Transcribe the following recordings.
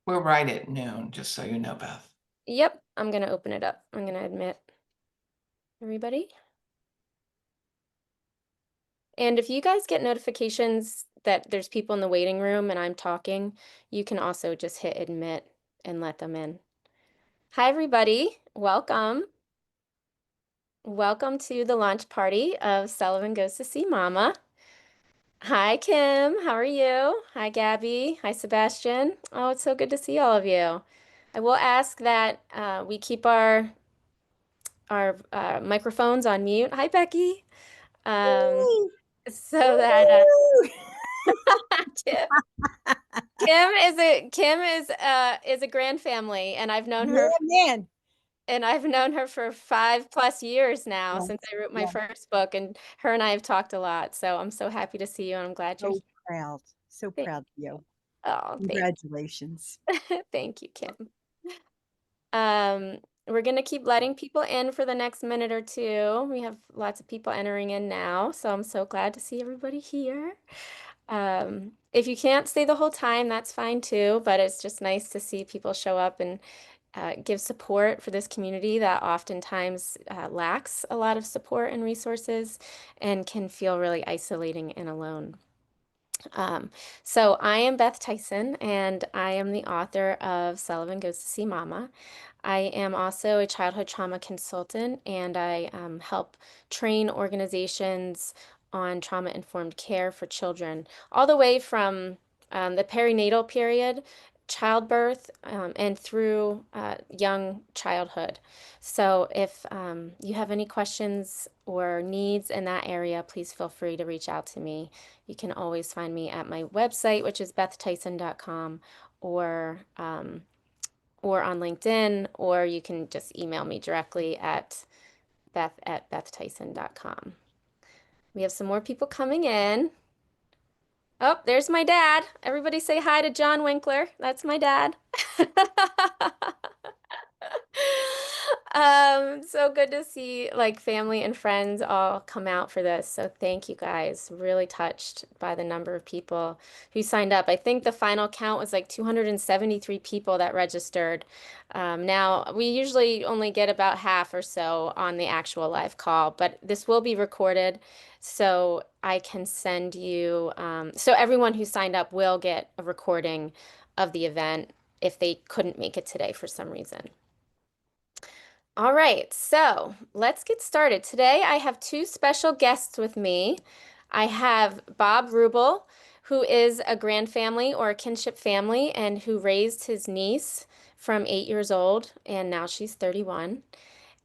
We're right at noon, just so you know, Beth. Yep, I'm gonna open it up. I'm gonna admit everybody. And if you guys get notifications that there's people in the waiting room and I'm talking, you can also just hit admit and let them in. Hi, everybody. Welcome. Welcome to the launch party of Sullivan Goes to See Mama. Hi, Kim. How are you? Hi, Gabby. Hi, Sebastian. Oh, it's so good to see all of you. I will ask that we keep our microphones on mute. Hi, Becky. Um, Woo! so that Woo! Kim, Kim is a grand family, and Yeah, man. I've known her for 5+ years now Yeah, since I wrote my yeah. first book, and her and I have talked a lot. So I'm so happy to see you, and I'm glad you're So here. proud. So Thank proud of you. Oh, Congratulations. thank you, Kim. Um, we're gonna keep letting people in for the next minute or two. We have lots of people entering in now, so I'm so glad to see everybody here. If you can't stay the whole time, that's fine too, but it's just nice to see people show up and give support for this community that oftentimes lacks a lot of support and resources and can feel really isolating and alone. Um, so I am Beth Tyson, and I am the author of Sullivan Goes to See Mama. I am also a childhood trauma consultant, and I help train organizations on trauma-informed care for children, all the way from the perinatal period, childbirth, and through young childhood. So if you have any questions or needs in that area, please feel free to reach out to me. You can always find me at my website, which is bethtyson.com, or or on LinkedIn, or you can just email me directly at beth@bethtyson.com. We have some more people coming in. Oh, there's my dad. Everybody say hi to John Winkler. That's my dad. So good to see like family and friends all come out for this. So thank you guys. Really touched by the number of people who signed up. I think the final count was like 273 people that registered. Now we usually only get about half or so on the actual live call, but this will be recorded, so I can send you. So everyone who signed up will get a recording of the event if they couldn't make it today for some reason. All right, so let's get started. Today I have two special guests with me. I have Bob Rubel, who is a grand family or a kinship family and who raised his niece from 8 years old, and now she's 31.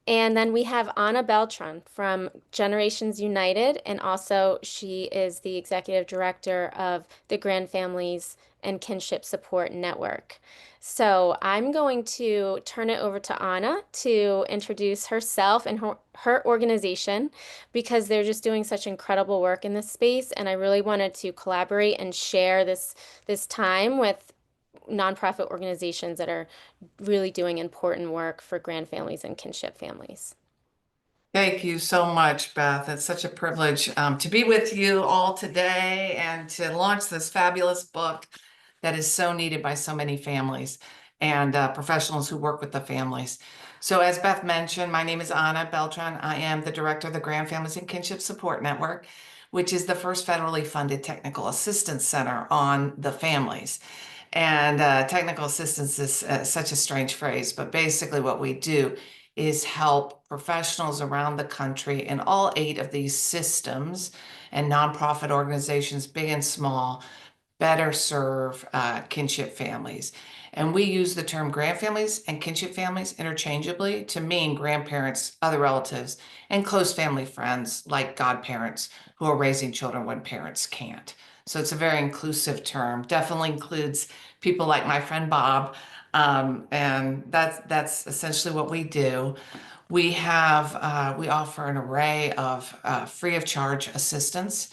And then we have Anna Beltran from Generations United, and also she is the executive director of the Grand Families and Kinship Support Network. So I'm going to turn it over to Anna to introduce herself and her organization because they're just doing such incredible work in this space, and I really wanted to collaborate and share this time with nonprofit organizations that are really doing important work for grand families and kinship families. Thank you so much, Beth. It's such a privilege to be with you all today and to launch this fabulous book that is so needed by so many families and professionals who work with the families. So as Beth mentioned, my name is Anna Beltran. I am the director of the Grand Families and Kinship Support Network, which is the first federally funded technical assistance center on the families. And technical assistance is such a strange phrase, but basically what we do is help professionals around the country in all 8 of these systems and nonprofit organizations, big and small, better serve kinship families. And we use the term grand families and kinship families interchangeably to mean grandparents, other relatives, and close family friends like godparents who are raising children when parents can't. So it's a very inclusive term, definitely includes people like my friend Bob. And that's essentially what we do. We offer an array of free of charge assistance.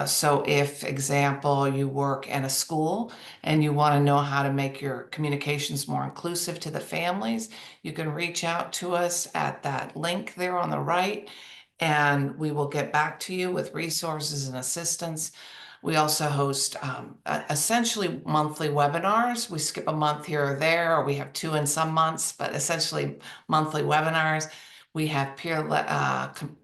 So if, example, you work in a school and you want to know how to make your communications more inclusive to the families, you can reach out to us at that link there on the right, and we will get back to you with resources and assistance. We also host essentially monthly webinars. We skip a month here or there, or we have 2 in some months, but essentially monthly webinars. We have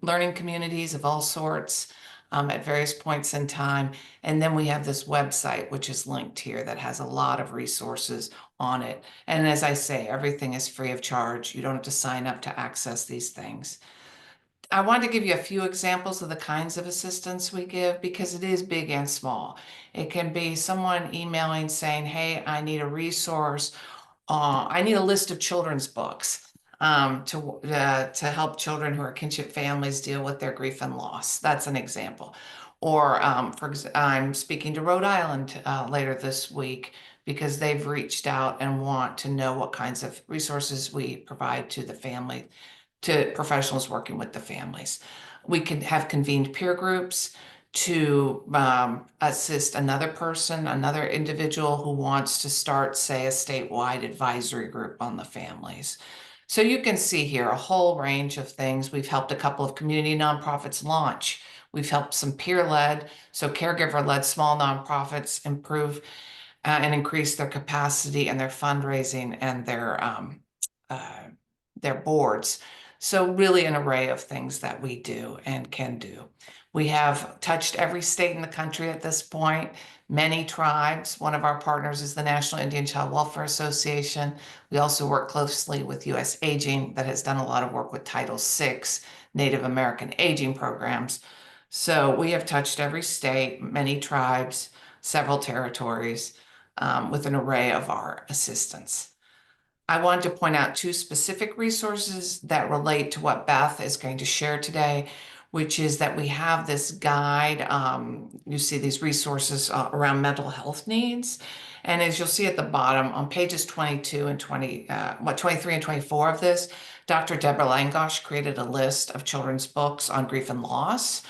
learning communities of all sorts at various points in time. And then we have this website, which is linked here, that has a lot of resources on it. And as I say, everything is free of charge. You don't have to sign up to access these things. I wanted to give you a few examples of the kinds of assistance we give because it is big and small. It can be someone emailing saying, hey, I need a resource. I need a list of children's books to help children who are kinship families deal with their grief and loss. That's an example. Or I'm speaking to Rhode Island later this week because they've reached out and want to know what kinds of resources we provide to the family, to professionals working with the families. We can have convened peer groups to assist another person, another individual who wants to start, say, a statewide advisory group on the families. So you can see here a whole range of things. We've helped a couple of community nonprofits launch. We've helped some peer-led, so caregiver-led small nonprofits improve and increase their capacity and their fundraising and their boards. So really an array of things that we do and can do. We have touched every state in the country at this point, many tribes. One of our partners is the National Indian Child Welfare Association. We also work closely with US Aging that has done a lot of work with Title VI Native American aging programs. So we have touched every state, many tribes, several territories with an array of our assistance. I wanted to point out 2 specific resources that relate to what Beth is going to share today, which is that we have this guide. You see these resources around mental health needs. And as you'll see at the bottom on pages 22 and 23 and 24 of this, Dr. Deborah Langosh created a list of children's books on grief and loss.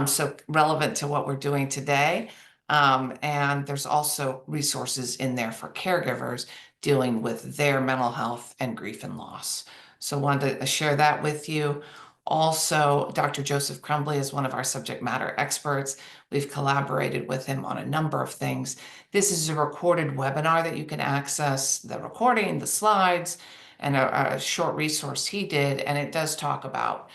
So relevant to what we're doing today. And there's also resources in there for caregivers dealing with their mental health and grief and loss. So wanted to share that with you. Also, Dr. Joseph Crumbly is one of our subject matter experts. We've collaborated with him on a number of things. This is a recorded webinar that you can access, the recording, the slides, and a short resource he did. And it does talk about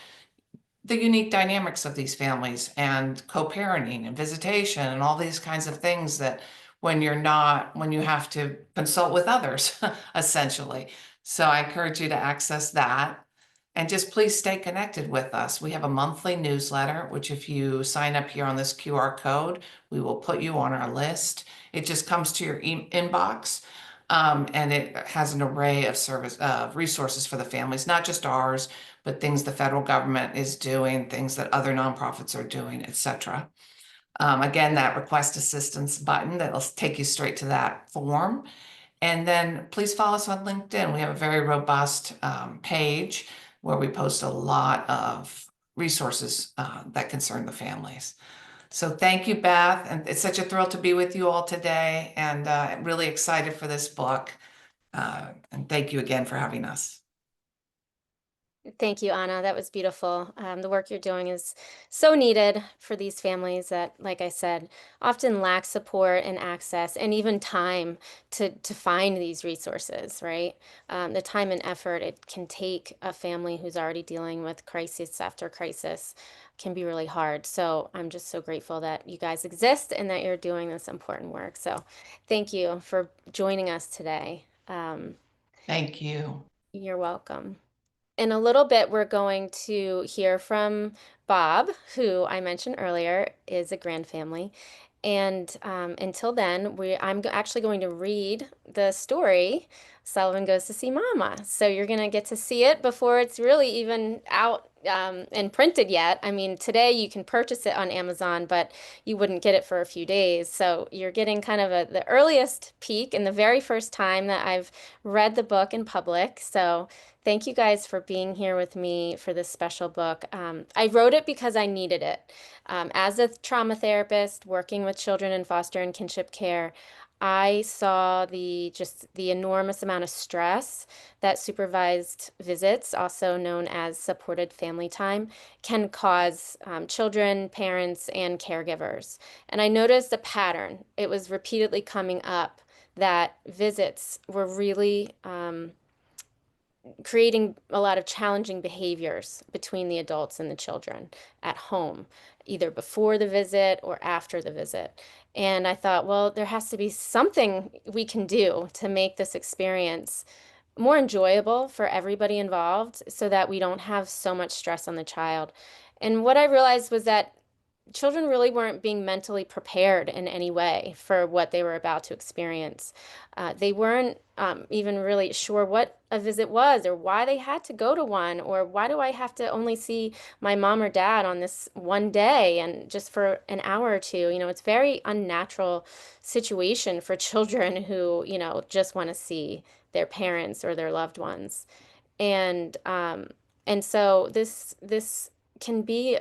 the unique dynamics of these families and co-parenting and visitation and all these kinds of things that when you have to consult with others, essentially. So I encourage you to access that. And just please stay connected with us. We have a monthly newsletter, which if you sign up here on this QR code, we will put you on our list. It just comes to your inbox. And it has an array of resources for the families, not just ours, but things the federal government is doing, things that other nonprofits are doing, etc. Again, that request assistance button, that'll take you straight to that form. And then please follow us on LinkedIn. We have a very robust page where we post a lot of resources that concern the families. So thank you, Beth. And it's such a thrill to be with you all today, and I'm really excited for this book. And thank you again for having us. Thank you, Anna. That was beautiful. The work you're doing is so needed for these families that, like I said, often lack support and access and even time to find these resources, right? The time and effort it can take a family who's already dealing with crisis after crisis can be really hard. So I'm just so grateful that you guys exist and that you're doing this important work. So thank you for joining us today. Thank you. You're welcome. In a little bit, we're going to hear from Bob, who I mentioned earlier is a grand family. And until then, I'm actually going to read the story, Sullivan Goes to See Mama. So you're going to get to see it before it's really even out and printed yet. I mean, today you can purchase it on Amazon, but you wouldn't get it for a few days. So you're getting kind of the earliest peek and the very first time that I've read the book in public. So thank you guys for being here with me for this special book. I wrote it because I needed it. As a trauma therapist working with children in foster and kinship care, I saw the enormous amount of stress that supervised visits, also known as supported family time, can cause children, parents, and caregivers. And I noticed a pattern. It was repeatedly coming up that visits were really creating a lot of challenging behaviors between the adults and the children at home, either before the visit or after the visit. And I thought, well, there has to be something we can do to make this experience more enjoyable for everybody involved so that we don't have so much stress on the child. And what I realized was that children really weren't being mentally prepared in any way for what they were about to experience. They weren't even really sure what a visit was or why they had to go to one or why do I have to only see my mom or dad on this one day and just for an hour or two. It's very unnatural situation for children who, just want to see their parents or their loved ones. And so this can be,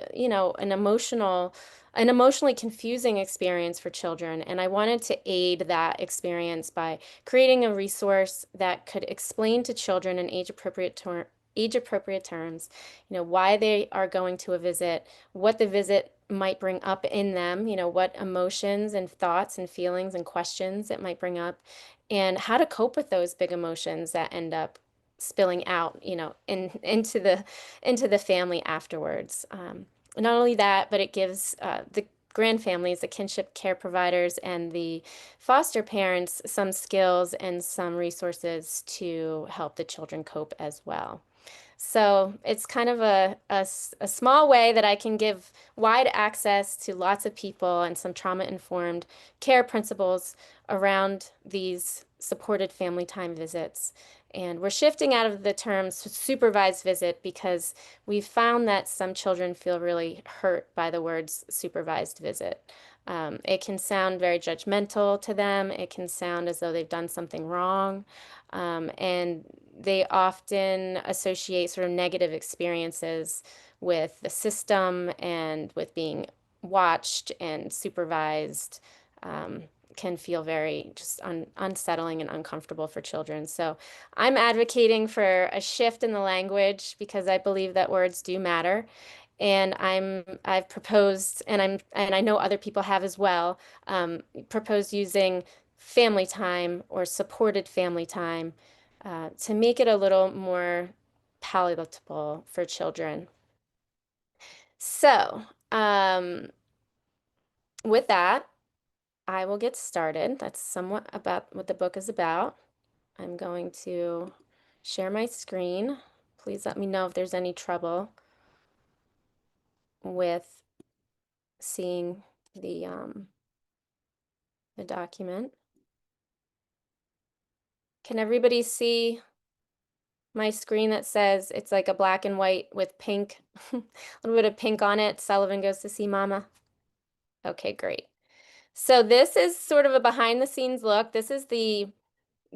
an emotionally confusing experience for children. And I wanted to aid that experience by creating a resource that could explain to children in age appropriate terms, why they are going to a visit, what the visit might bring up in them, what emotions and thoughts and feelings and questions it might bring up, and how to cope with those big emotions that end up spilling out, into the family afterwards. Not only that, but it gives the grandfamilies, the kinship care providers, and the foster parents some skills and some resources to help the children cope as well. So it's kind of a small way that I can give wide access to lots of people and some trauma-informed care principles around these supported family time visits. And we're shifting out of the term supervised visit because we've found that some children feel really hurt by the words supervised visit. It can sound very judgmental to them. It can sound as though they've done something wrong. And they often associate sort of negative experiences with the system and with being watched and supervised. Can feel very just unsettling and uncomfortable for children. So I'm advocating for a shift in the language because I believe that words do matter. And I've proposed, and I know other people have as well, proposed using family time or supported family time to make it a little more palatable for children. So, with that, I will get started. That's somewhat about what the book is about. I'm going to share my screen. Please let me know if there's any trouble with seeing the document. Can everybody see my screen that says it's like a black and white with pink, a little bit of pink on it? Sullivan Goes to See Mama. Okay, great. So this is sort of a behind the scenes look. This is the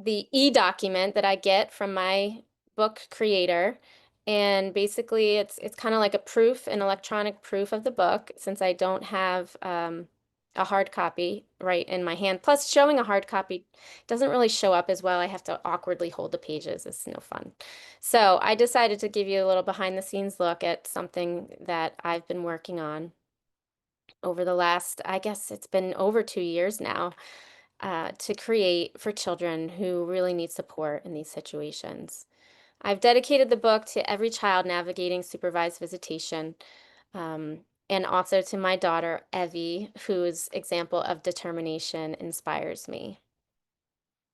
e-document that I get from my book creator. And basically it's kind of like a proof, an electronic proof of the book, since I don't have a hard copy right in my hand. Plus, showing a hard copy doesn't really show up as well. I have to awkwardly hold the pages. It's no fun. So I decided to give you a little behind the scenes look at something that I've been working on over the last, I guess it's been over 2 years now, to create for children who really need support in these situations. I've dedicated the book to every child navigating supervised visitation, and also to my daughter, Evie, whose example of determination inspires me.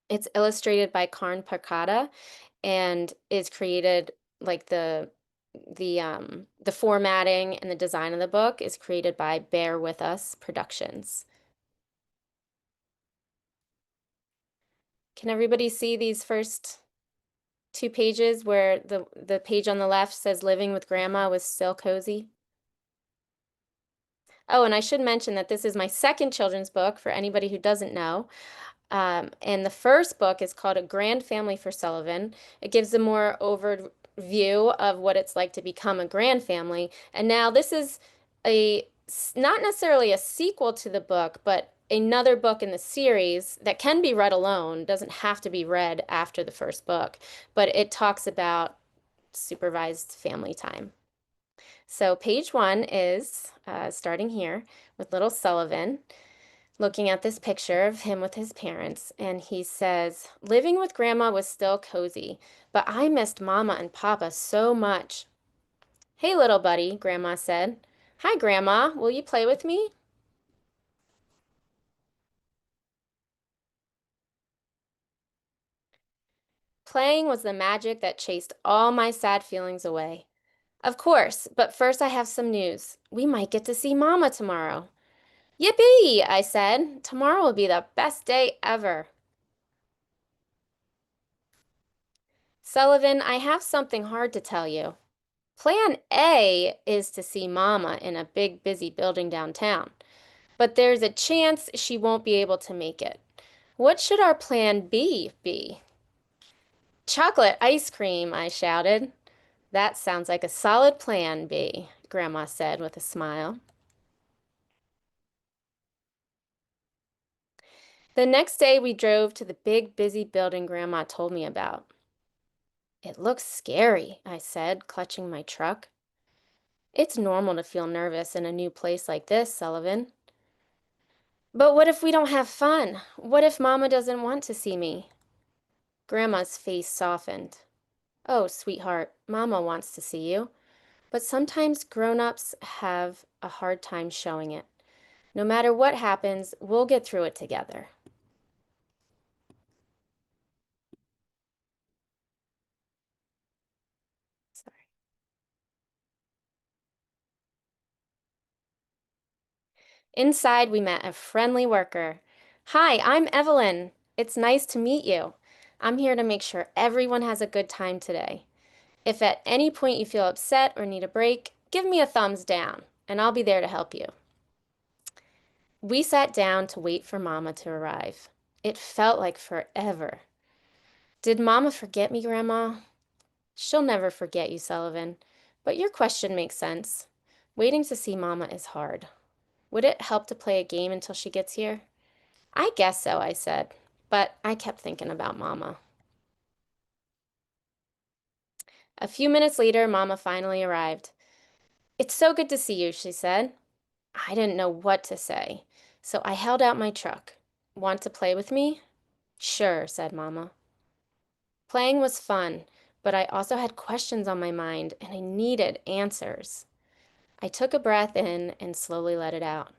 It's illustrated by Karn Parkata and is created like the formatting and the design of the book is created by Bear With Us Productions. Can everybody see these first 2 pages where the page on the left says living with grandma was still cozy? Oh, and I should mention that this is my second children's book for anybody who doesn't know. And the first book is called A Grand Family for Sullivan. It gives a more overview of what it's like to become a grand family. And now this is not necessarily a sequel to the book, but another book in the series that can be read alone, doesn't have to be read after the first book, but it talks about supervised family time. So page 1 is starting here with little Sullivan looking at this picture of him with his parents, and he says, "Living with Grandma was still cozy, but I missed Mama and Papa so much." "Hey, little buddy," Grandma said. "Hi, Grandma. Will you play with me?" Playing was the magic that chased all my sad feelings away. "Of course, but first I have some news. We might get to see Mama tomorrow." "Yippee!" I said. "Tomorrow will be the best day ever." "Sullivan, I have something hard to tell you. Plan A is to see Mama in a big, busy building downtown, but there's a chance she won't be able to make it. What should our plan B be?" "Chocolate ice cream," I shouted. "That sounds like a solid plan B," Grandma said with a smile. The next day we drove to the big, busy building Grandma told me about. "It looks scary," I said, clutching my truck. "It's normal to feel nervous in a new place like this, Sullivan." "But what if we don't have fun? What if Mama doesn't want to see me?" Grandma's face softened. "Oh, sweetheart, Mama wants to see you, but sometimes grown-ups have a hard time showing it. No matter what happens, we'll get through it together." Sorry. Inside, we met a friendly worker. "Hi, I'm Evelyn. It's nice to meet you. I'm here to make sure everyone has a good time today. If at any point you feel upset or need a break, give me a thumbs down, and I'll be there to help you." We sat down to wait for Mama to arrive. It felt like forever. "Did Mama forget me, Grandma?" "She'll never forget you, Sullivan. But your question makes sense. Waiting to see Mama is hard. Would it help to play a game until she gets here?" "I guess so," I said, but I kept thinking about Mama. A few minutes later, Mama finally arrived. "It's so good to see you," she said. I didn't know what to say, so I held out my truck. "Want to play with me?" "Sure," said Mama. Playing was fun, but I also had questions on my mind and I needed answers. I took a breath in and slowly let it out.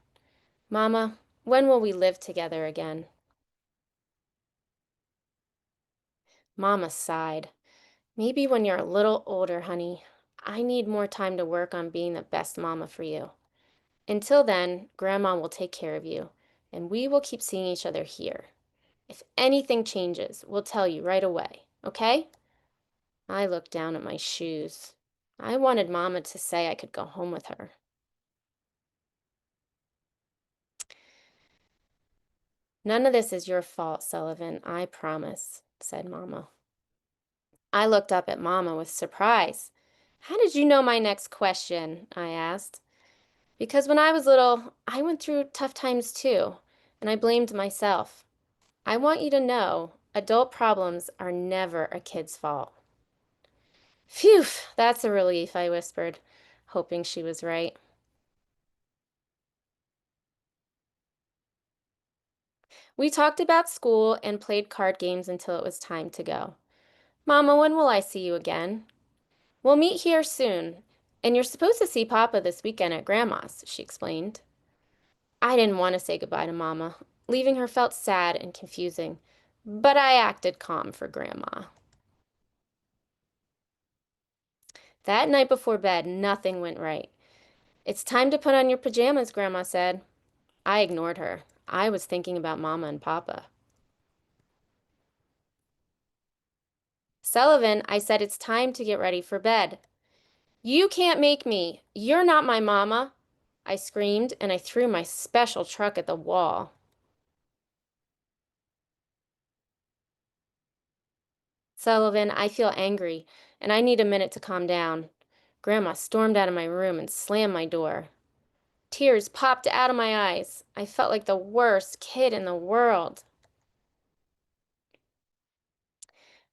"Mama, when will we live together again?" Mama sighed. "Maybe when you're a little older, honey. I need more time to work on being the best mama for you. Until then, Grandma will take care of you, and we will keep seeing each other here. If anything changes, we'll tell you right away, okay?" I looked down at my shoes. I wanted Mama to say I could go home with her. "None of this is your fault, Sullivan, I promise," said Mama. I looked up at Mama with surprise. "How did you know my next question?" I asked. "Because when I was little, I went through tough times too, and I blamed myself. I want you to know adult problems are never a kid's fault." "Phew, that's a relief," I whispered, hoping she was right. We talked about school and played card games until it was time to go. "Mama, when will I see you again?" "We'll meet here soon, and you're supposed to see Papa this weekend at Grandma's," she explained. I didn't want to say goodbye to Mama. Leaving her felt sad and confusing, but I acted calm for Grandma. That night before bed, nothing went right. "It's time to put on your pajamas," Grandma said. I ignored her. I was thinking about Mama and Papa. "Sullivan," I said, "it's time to get ready for bed." "You can't make me. You're not my mama," I screamed, and I threw my special truck at the wall. "Sullivan, I feel angry, and I need a minute to calm down." Grandma stormed out of my room and slammed my door. Tears popped out of my eyes. I felt like the worst kid in the world.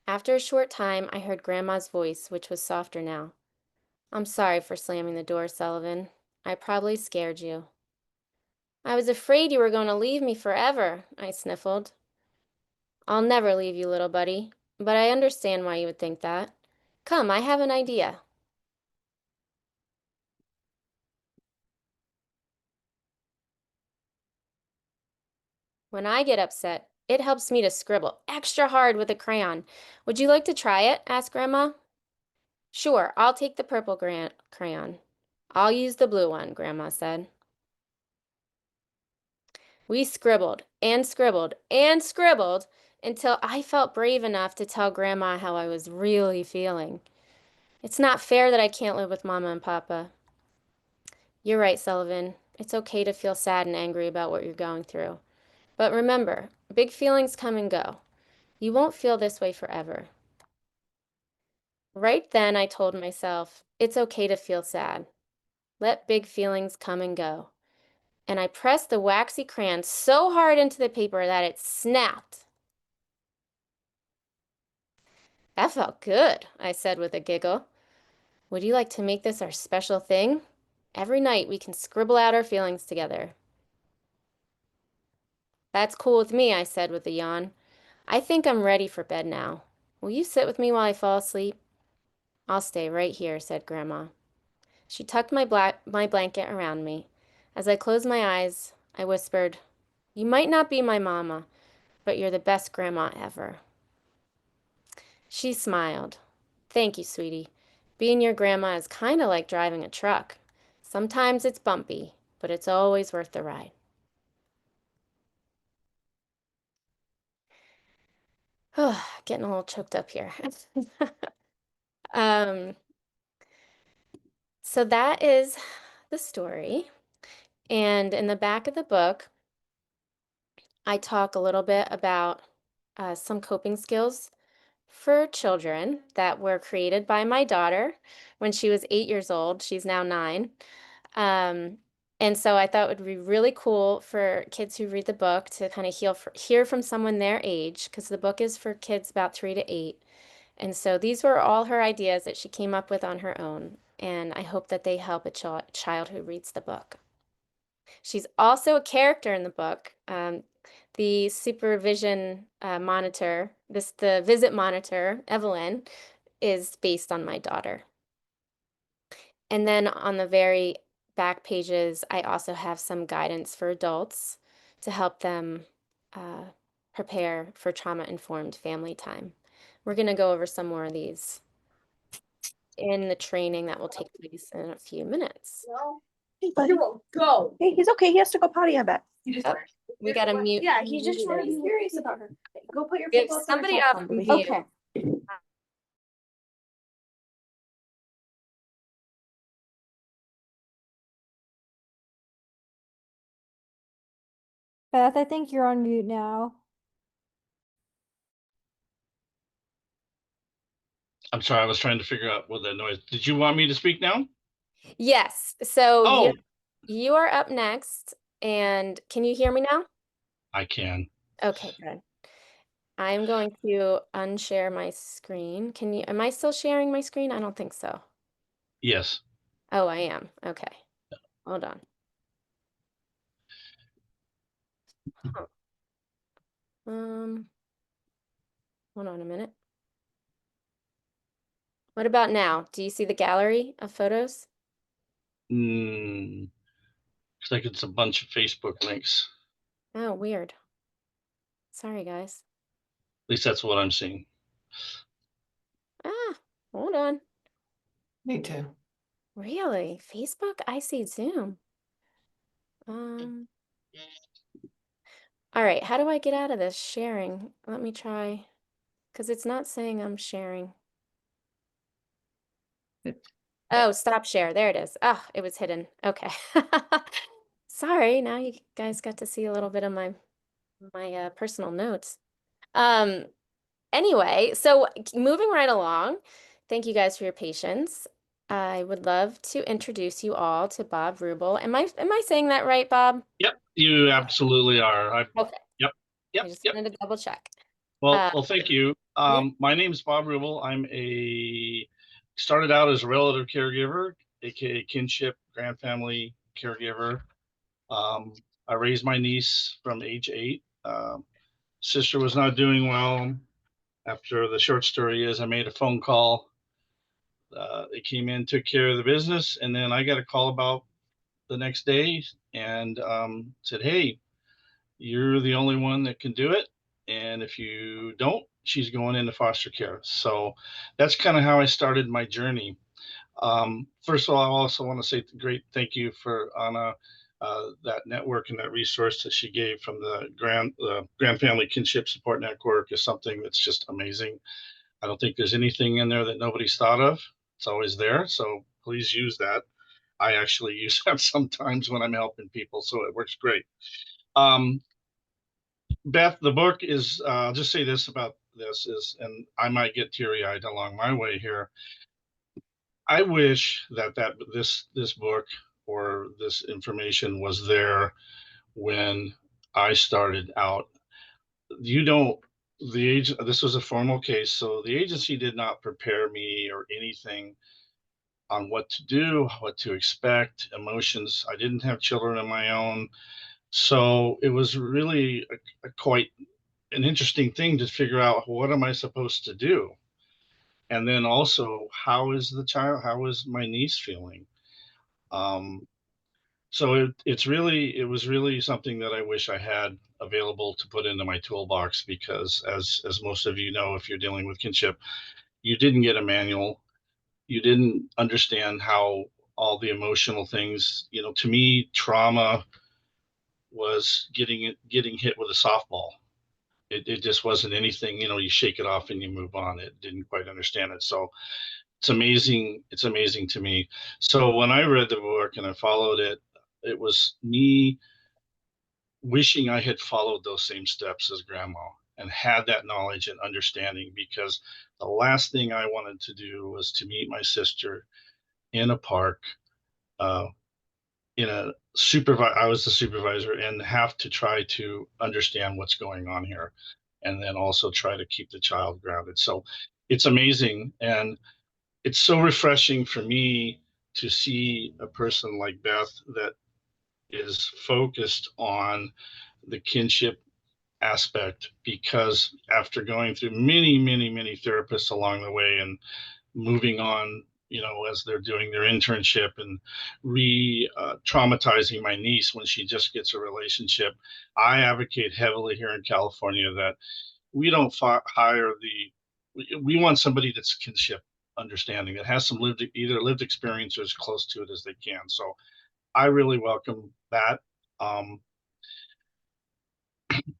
After a short time, I heard Grandma's voice, which was softer now. I'm sorry for slamming the door, Sullivan. I probably scared you. I was afraid you were going to leave me forever, I sniffled. I'll never leave you, little buddy, but I understand why you would think that. Come, I have an idea. When I get upset, it helps me to scribble extra hard with a crayon. Would you like to try it? Asked Grandma. Sure, I'll take the purple crayon. I'll use the blue one, Grandma said. We scribbled and scribbled and scribbled until I felt brave enough to tell Grandma how I was really feeling. It's not fair that I can't live with Mama and Papa. You're right, Sullivan. It's okay to feel sad and angry about what you're going through. But remember, big feelings come and go. You won't feel this way forever. Right then, I told myself, it's okay to feel sad. Let big feelings come and go. And I pressed the waxy crayon so hard into the paper that it snapped. That felt good, I said with a giggle. Would you like to make this our special thing? Every night we can scribble out our feelings together. That's cool with me, I said with a yawn. I think I'm ready for bed now. Will you sit with me while I fall asleep? I'll stay right here, said Grandma. She tucked my blanket around me. As I closed my eyes, I whispered, You might not be my mama, but you're the best grandma ever. She smiled. Thank you, sweetie. Being your grandma is kind of like driving a truck. Sometimes it's bumpy, but it's always worth the ride. Oh, getting a little choked up here. um, so that is the story. And in the back of the book, I talk a little bit about some coping skills for children that were created by my daughter when she was 8 years old. She's now 9. Um, and so I thought it would be really cool for kids who read the book to kind of hear from someone their age, because the book is for kids about 3 to 8. And so these were all her ideas that she came up with on her own. And I hope that they help a child who reads the book. She's also a character in the book. The supervision monitor, the visit monitor, Evelyn, is based on my daughter. And then on the very back pages, I also have some guidance for adults to help them prepare for trauma-informed family time. We're going to go over some more of these in the training that will take place in a few minutes. Hey, buddy. Go. Hey, he's okay. He has to go potty, I bet. Oh, we got to mute. Yeah, he's just trying to be serious about her. Go put your Give football somebody socks off on, mute. baby. Okay. Beth, I think you're on mute now. I'm sorry, I was trying to figure out what that noise. Did you want me to speak now? Yes, so Oh, you are up next, and can you hear me now? I can. Okay, good. I'm going to unshare my screen. Am I still sharing my screen? I don't think so. Yes. Oh, I am. Okay. Hold on. Huh. Hold on a minute. What about now? Do you see the gallery of photos? Looks like it's a bunch of Facebook links. Oh, weird. Sorry, guys. At least that's what I'm seeing. Ah, hold on. Me too. Really? Facebook? I see Zoom. All right, how do I get out of this sharing? Let me try, because it's not saying I'm sharing. Oh, stop share. There it is. Oh, it was hidden. Okay. Sorry, now you guys got to see a little bit of my personal notes. Anyway, so moving right along, thank you guys for your patience. I would love to introduce you all to Bob Rubel. Am I saying that right, Bob? Yep, you absolutely are. Okay. Yep, I just yep. wanted to double check. Well, Uh, thank you. yeah. My name is Bob Rubel. Started out as a relative caregiver, aka kinship grand family caregiver. I raised my niece from age 8. Sister was not doing well. After the short story is, I made a phone call. They came in, took care of the business, and then I got a call about the next day and said, "Hey, you're the only one that can do it. And if you don't, she's going into foster care." So that's kind of how I started my journey. First of all, I also want to say great thank you for Anna, that network and that resource that she gave from the Grand Family Kinship Support Network is something that's just amazing. I don't think there's anything in there that nobody's thought of. It's always there. So please use that. I actually use that sometimes when I'm helping people, so it works great. Um, Beth, the book is, I'll just say this about this is, and I might get teary eyed along my way here. I wish this book or this information was there when I started out. You don't, this was a formal case, so the agency did not prepare me or anything on what to do, what to expect, emotions. I didn't have children of my own. So it was really a quite an interesting thing to figure out, what am I supposed to do? And then also, how is my niece feeling? Um, so it was really something that I wish I had available to put into my toolbox, because as most of you know, if you're dealing with kinship, you didn't get a manual. You didn't understand how all the emotional things, to me, trauma was getting hit with a softball. It just wasn't anything, you shake it off and you move on. It didn't quite understand it. So it's amazing to me. So when I read the book and I followed it, it was me wishing I had followed those same steps as grandma and had that knowledge and understanding, because the last thing I wanted to do was to meet my sister in a park, uh, I was the supervisor, and have to try to understand what's going on here, and then also try to keep the child grounded. So it's amazing, and it's so refreshing for me to see a person like Beth that is focused on the kinship aspect, because after going through many therapists along the way and moving on, as they're doing their internship, and traumatizing my niece when she just gets a relationship, I advocate heavily here in California that we don't hire we want somebody that's kinship understanding, that has some either lived experience or as close to it as they can. So I really welcome that. um,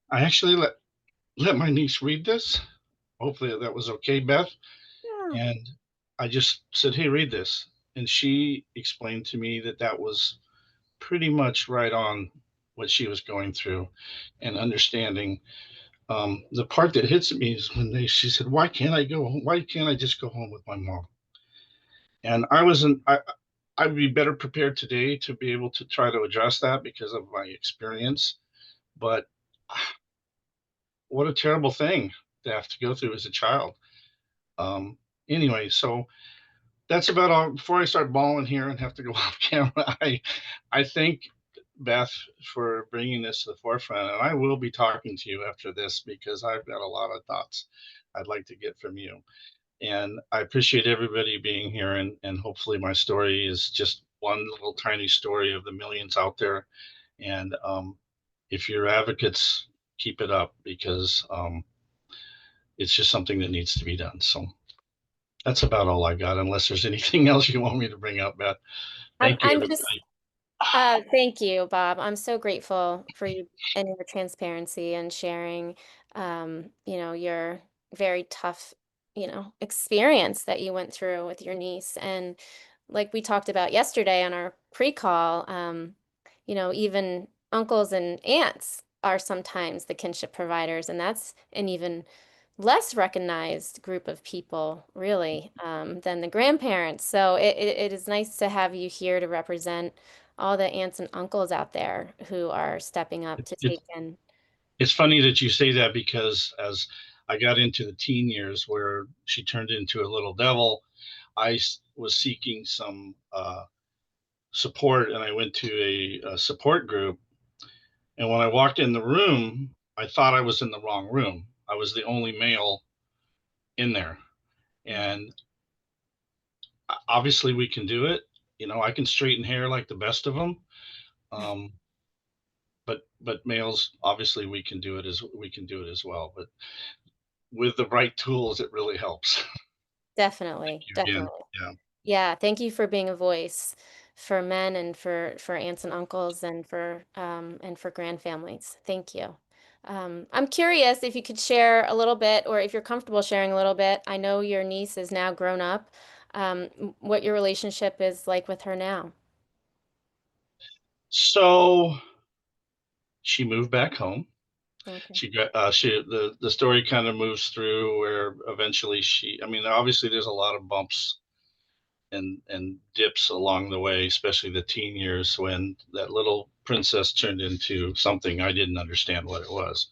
I actually let my niece read this. Hopefully that was okay, Beth. Yeah. And I just said, "Hey, read this." And she explained to me that that was pretty much right on what she was going through and understanding. The part that hits me is when she said, "Why can't I go home? Why can't I just go home with my mom?" And I'd be better prepared today to be able to try to address that because of my experience. But what a terrible thing to have to go through as a child. Um, anyway, so that's about all. Before I start bawling here and have to go off camera, I thank Beth for bringing this to the forefront, and I will be talking to you after this because I've got a lot of thoughts I'd like to get from you. And I appreciate everybody being here, and hopefully my story is just one little tiny story of the millions out there. And if you're advocates, keep it up, because it's just something that needs to be done. So that's about all I got, unless there's anything else you want me to bring up, Beth. I'm Thank you, I'm just everybody. thank you, Bob. I'm so grateful for you and your transparency and sharing, your very tough, experience that you went through with your niece. And like we talked about yesterday on our pre-call, even uncles and aunts are sometimes the kinship providers, and that's an even less recognized group of people, really, than the grandparents. So it is nice to have you here to represent all the aunts and uncles out there who are stepping up to It's take in. it's funny that you say that because as I got into the teen years where she turned into a little devil, was seeking some support, and I went to a support group. And when I walked in the room, I thought I was in the wrong room. I was the only male in there. And obviously we can do it. You know, I can straighten hair like the best of them. Um, but males, obviously we can do it as well. But with the right tools, it really helps. Definitely, Again, definitely. yeah. Yeah, thank you for being a voice for men and for aunts and uncles and for grandfamilies. Thank you. I'm curious if you could share a little bit, or if you're comfortable sharing a little bit. I know your niece is now grown up. What your relationship is like with her now. So she moved back home. Okay. The story kind of moves through where eventually I mean, obviously there's a lot of bumps and dips along the way, especially the teen years when that little princess turned into something I didn't understand what it was.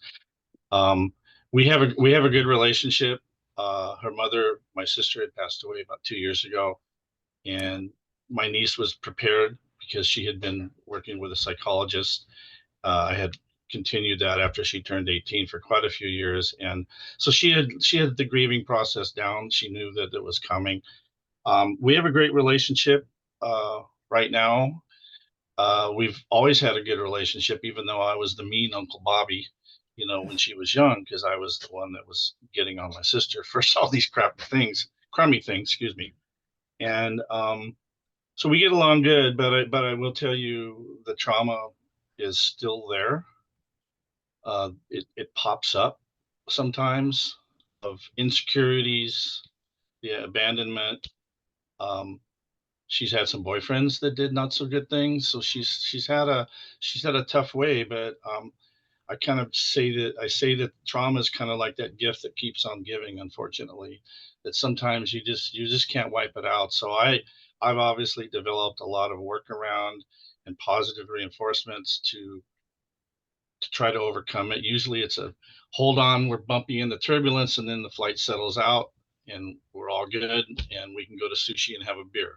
Um, we have a good relationship. Her mother, my sister, had passed away about 2 years ago, and my niece was prepared because she had been working with a psychologist. I had continued that after she turned 18 for quite a few years, and so she had the grieving process down. She knew that it was coming. We have a great relationship right now. We've always had a good relationship, even though I was the mean Uncle Bobby, you know, when she was young, because I was the one that was getting on my sister for all these crummy things, excuse me. And so we get along good, but I will tell you the trauma is still there. It pops up sometimes of insecurities, the abandonment. Um, she's had some boyfriends that did not so good things, so she's had a tough way. But I kind of say that trauma is kind of like that gift that keeps on giving. Unfortunately, that sometimes you just can't wipe it out. So I've obviously developed a lot of workaround and positive reinforcements to try to overcome it. Usually it's a hold on, we're bumpy in the turbulence, and then the flight settles out and we're all good and we can go to sushi and have a beer.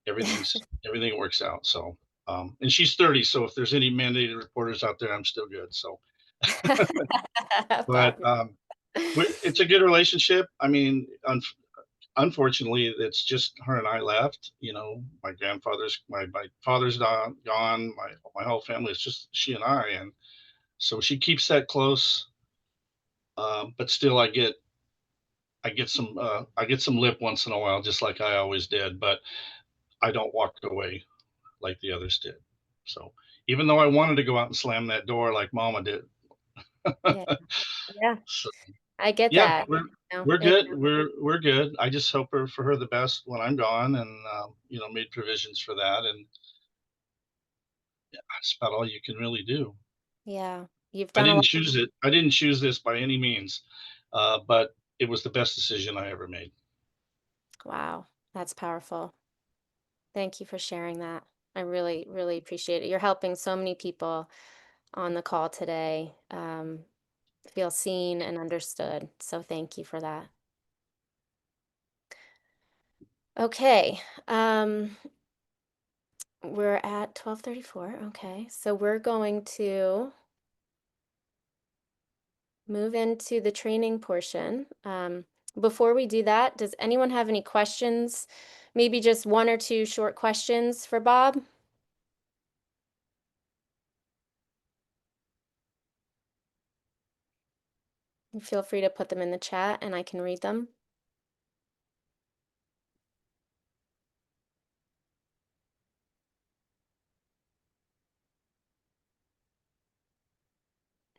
Everything works out. So and she's 30, so if there's any mandated reporters out there, I'm still good. So but Bob. it's a good relationship. I mean, unfortunately, it's just her and I left. You know, my father's gone. My whole family is just she and I, and so she keeps that close. But still, I get some lip once in a while, just like I always did. But I don't walk away like the others did. So even though I wanted to go out and slam that door like Mama did, Yeah, yeah, so I get yeah, that. No, we're good. We're good. I just hope for her the best when I'm gone, and you know, made provisions for that, and yeah, that's about all you can really do. yeah, you've done a lot. I didn't choose this by any means, but it was the best decision I ever made. Wow, that's powerful. Thank you for sharing that. I really, really appreciate it. You're helping so many people on the call today feel seen and understood. So thank you for that. Okay, we're at 12:34. Okay, so we're going to move into the training portion. Before we do that, does anyone have any questions? Maybe just one or two short questions for Bob? Feel free to put them in the chat and I can read them.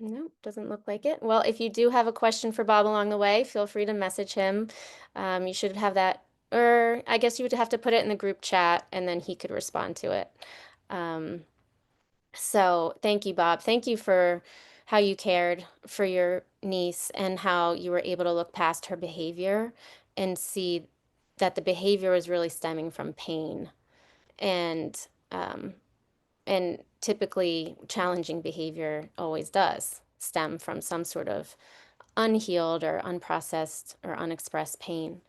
No, doesn't look like it. Well, if you do have a question for Bob along the way, feel free to message him. You should have that, or I guess you would have to put it in the group chat and then he could respond to it. So thank you, Bob. Thank you for how you cared for niece and how you were able to look past her behavior and see that the behavior was really stemming from pain and um, and typically challenging behavior always does stem from some sort of unhealed or unprocessed or unexpressed pain.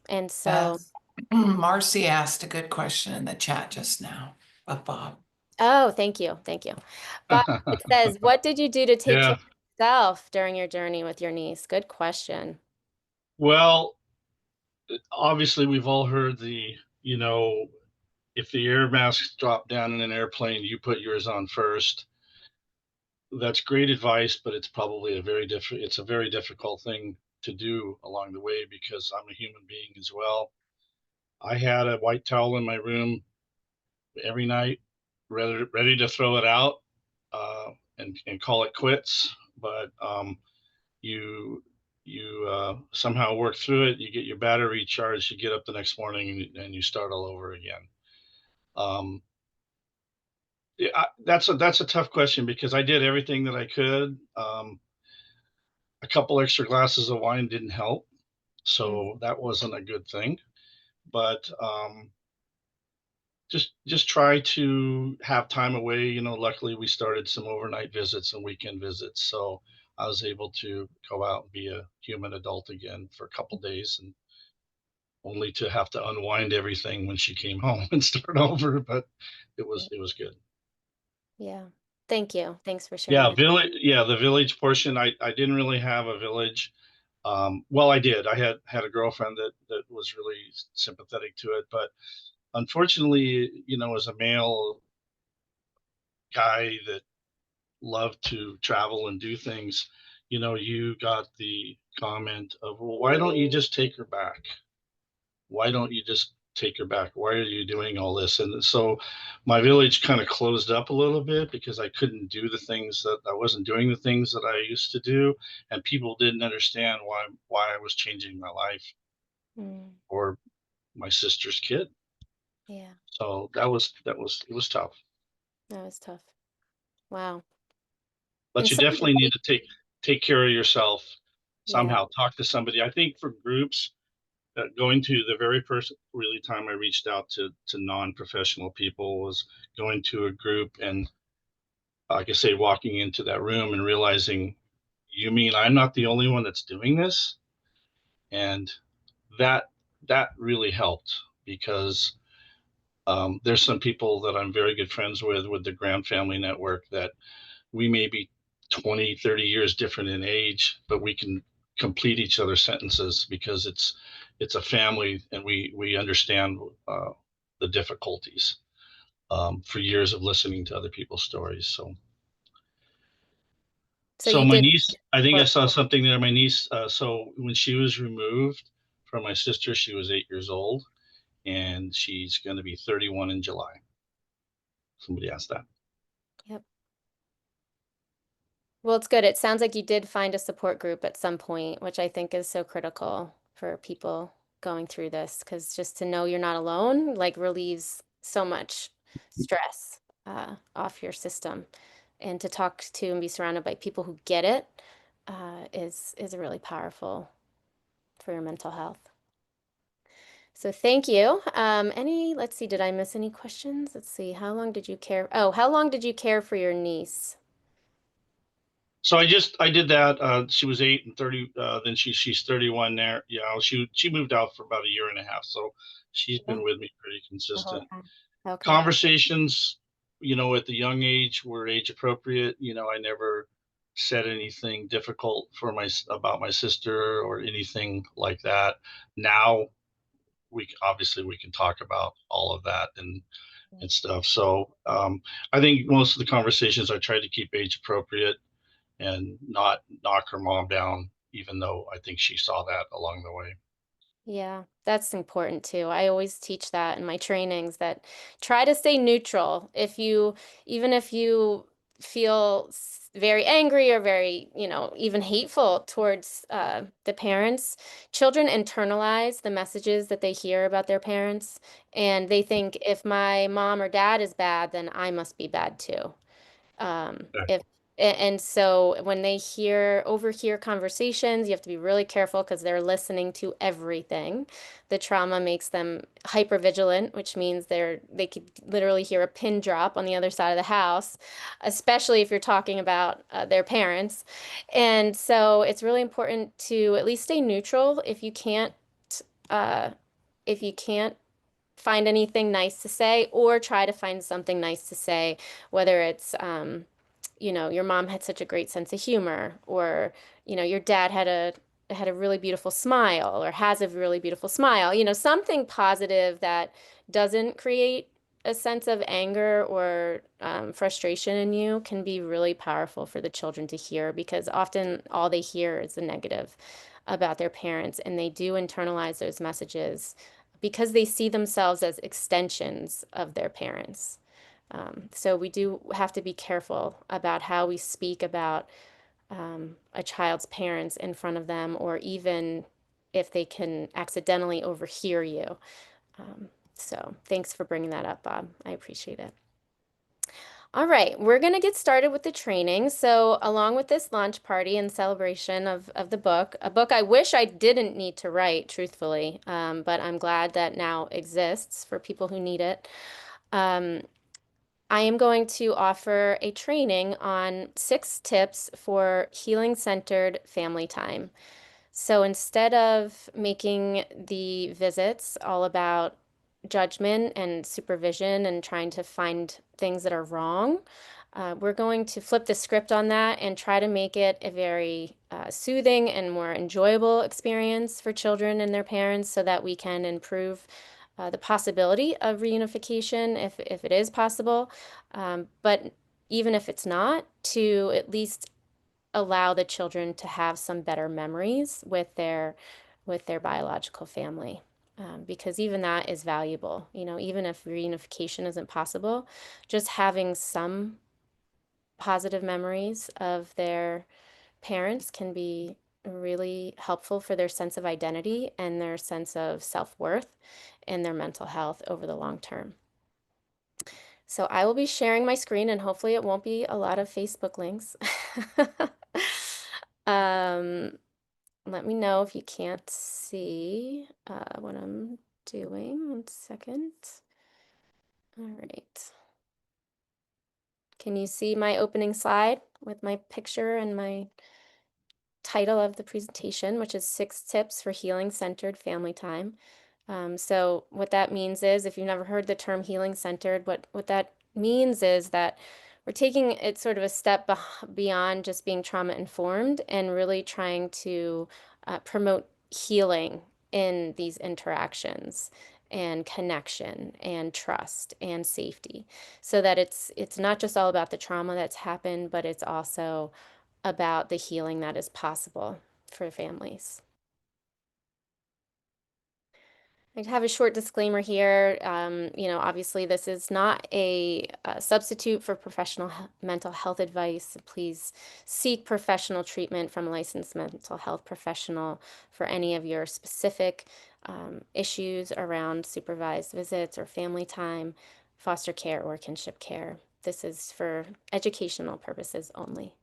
And so, Beth, Marcy asked a good question in the chat just now, Bob. oh, thank you. Thank you. Bob, it says, what did you do to take care Yeah. of yourself during your journey with your niece? Good question. Well, obviously we've all heard if the air masks drop down in an airplane, you put yours on first. That's great advice, but it's a very difficult thing to do along the way because I'm a human being as well. I had a white towel in my room every night, ready to throw it out and call it quits. But you somehow work through it. You get your battery recharged. You get up the next morning and you start all over again. Yeah, that's a tough question because I did everything that I could. A couple extra glasses of wine didn't help, so that wasn't a good thing. But just try to have time away. Luckily we started some overnight visits and weekend visits, so I was able to go out and be a human adult again for a couple days, and only to have to unwind everything when she came home and start over. But it was good. Yeah. Thank you. Thanks for sharing Yeah, that. the village portion. I didn't really have a village. Well, I did. I had a girlfriend that was really sympathetic to it, but unfortunately, as a male guy that loved to travel and do things, you got the comment of, well, why don't you just take her back? Why don't you just take her back? Why are you doing all this? And so my village kind of closed up a little bit because I couldn't do the things that I wasn't doing the things that I used to do. And people didn't understand why I was changing my life Mm, or my sister's kid. yeah, So it was tough. that was tough. Wow. But And you so, definitely need to take care of yourself yeah, somehow. Talk to somebody. I think for groups, going to the very first really time I reached out to non-professional people was going to a group and, like I say, walking into that room and realizing, you mean I'm not the only one that's doing this? And that that really helped because there's some people that I'm very good friends with the Graham Family Network that we may be 20, 30 years different in age, but we can complete each other's sentences because it's a family and we understand the difficulties for years of listening to other people's stories. so So you my did niece, I think I work. saw something there. My niece, so when she was removed from my sister, she was 8 years old, and she's going to be 31 in July. Somebody asked that. Yep. Well, it's good. It sounds like you did find a support group at some point, which I think is so critical for people going through this, because just to know you're not alone, like relieves so much stress off your system. And to talk to and be surrounded by people who get it is really powerful for your mental health. So thank you. Let's see, did I miss any questions? Let's see, how long did you care? Oh, how long did you care for your niece? So I did that. She was 8 and 30. Then she's 31 there. Yeah, she moved out for about a year and a half. So she's Yeah, been with me pretty the whole consistent. time. Okay. Conversations, at the young age were age appropriate. I never said anything difficult about my sister or anything like that. Now we can talk about all of that and stuff. So I think most of the conversations I tried to keep age appropriate and not knock her mom down, even though I think she saw that along the way. Yeah, that's important too. I always teach that in my trainings that try to stay neutral. Even if you feel very angry or very, even hateful towards the parents, children internalize the messages that they hear about their parents, and they think if my mom or dad is bad, then I must be bad too. Yeah. If And so when they overhear conversations, you have to be really careful because they're listening to everything. The trauma makes them hypervigilant, which means they could literally hear a pin drop on the other side of the house, especially if you're talking about their parents. And so it's really important to at least stay neutral uh, if you can't find anything nice to say, or try to find something nice to say, whether it's your mom had such a great sense of humor, or your dad had a really beautiful smile, or has a really beautiful smile, something positive that doesn't create a sense of anger or frustration in you can be really powerful for the children to hear, because often all they hear is the negative about their parents, and they do internalize those messages because they see themselves as extensions of their parents. So we do have to be careful about how we speak about a child's parents in front of them, or even if they can accidentally overhear you. So thanks for bringing that up, Bob. I appreciate it. All right, we're going to get started with the training. So along with this launch party and celebration of the book, a book I wish I didn't need to write, truthfully, but I'm glad that now exists for people who need it. I am going to offer a training on 6 tips for healing-centered family time. So instead of making the visits all about judgment and supervision and trying to find things that are wrong, we're going to flip the script on that and try to make it a very soothing and more enjoyable experience for children and their parents, so that we can improve the possibility of reunification if it is possible. But even if it's not, to at least allow the children to have some better memories with their biological family. Because even that is valuable. Even if reunification isn't possible, just having some positive memories of their parents can be really helpful for their sense of identity and their sense of self-worth and their mental health over the long term. So I will be sharing my screen, and hopefully it won't be a lot of Facebook links. Let me know if you can't see what I'm doing. 1 second. All right. Can you see my opening slide with my picture and my title of the presentation, which is 6 tips for healing-centered family time? So what that means is, if you've never heard the term healing-centered, what that means is that we're taking it sort of a step beyond just being trauma-informed, and really trying to promote healing in these interactions, and connection and trust and safety, so that it's not just all about the trauma that's happened, but it's also about the healing that is possible for families. I have a short disclaimer here. Obviously this is not a substitute for professional mental health advice. Please seek professional treatment from a licensed mental health professional for any of your specific issues around supervised visits or family time, foster care, or kinship care. This is for educational purposes only.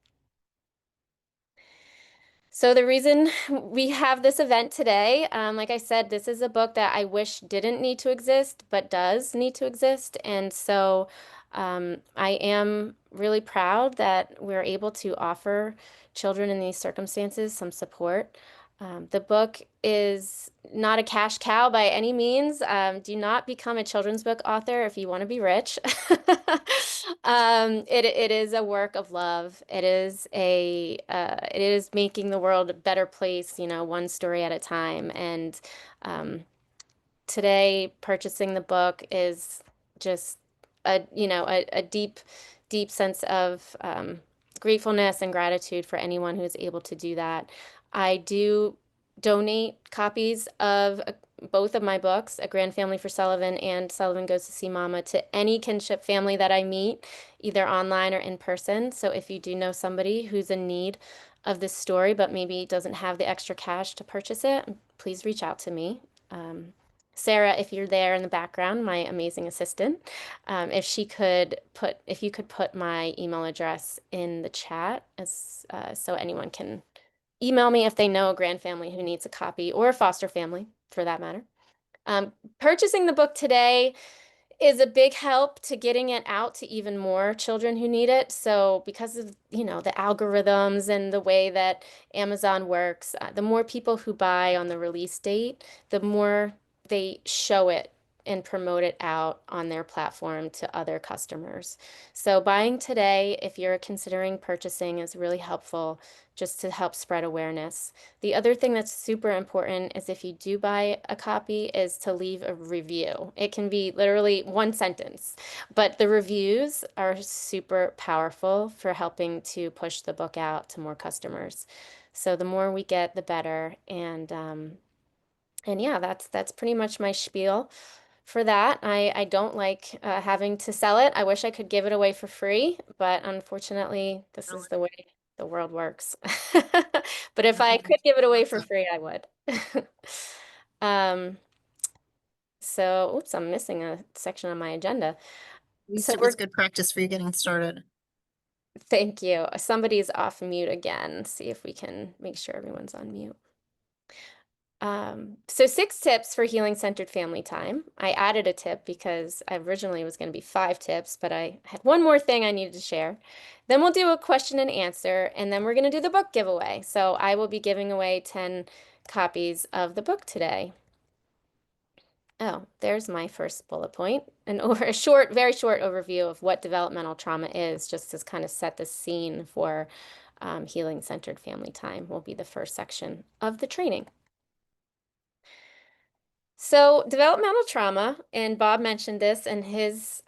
So the reason we have this event today, like I said, this is a book that I wish didn't need to exist, but does need to exist. And so I am really proud that we're able to offer children in these circumstances some support. The book is not a cash cow by any means. Do not become a children's book author if you want to be rich. It is a work of love. It is making the world a better place, one story at a time. And today, purchasing the book is just a deep, deep sense of gratefulness and gratitude for anyone who is able to do that. I do donate copies of both of my books, A Grand Family for Sullivan and Sullivan Goes to See Mama, to any kinship family that I meet, either online or in person. So if you do know somebody who's in need of this story, but maybe doesn't have the extra cash to purchase it, please reach out to me. Sarah, if you're there in the background, my amazing assistant, if you could put my email address in the chat as so anyone can email me if they know a grand family who needs a copy, or a foster family for that matter. Purchasing the book today is a big help to getting it out to even more children who need it. So because of, the algorithms and the way that Amazon works, the more people who buy on the release date, the more they show it and promote it out on their platform to other customers. So buying today, if you're considering purchasing, is really helpful just to help spread awareness. The other thing that's super important is if you do buy a copy is to leave a review. It can be literally one sentence, but the reviews are super powerful for helping to push the book out to more customers. So the more we get, the better. And yeah, that's pretty much my spiel for that. I don't like having to sell it. I wish I could give it away for free, but unfortunately, this is the way the world works. But if I could give it away for free, I would. So, oops, I'm missing a section on my agenda. So It's good practice for you getting started. thank you. Somebody's off mute again. See if we can make sure everyone's on mute. So 6 tips for healing-centered family time. I added a tip because I originally was going to be 5 tips, but I had one more thing I needed to share. Then we'll do a question and answer, and then we're going to do the book giveaway. So I will be giving away 10 copies of the book today. Oh, there's my first bullet point. A short, very short overview of what developmental trauma is, just to kind of set the scene for healing-centered family time will be the first section of the training. So developmental trauma, and Bob mentioned this in his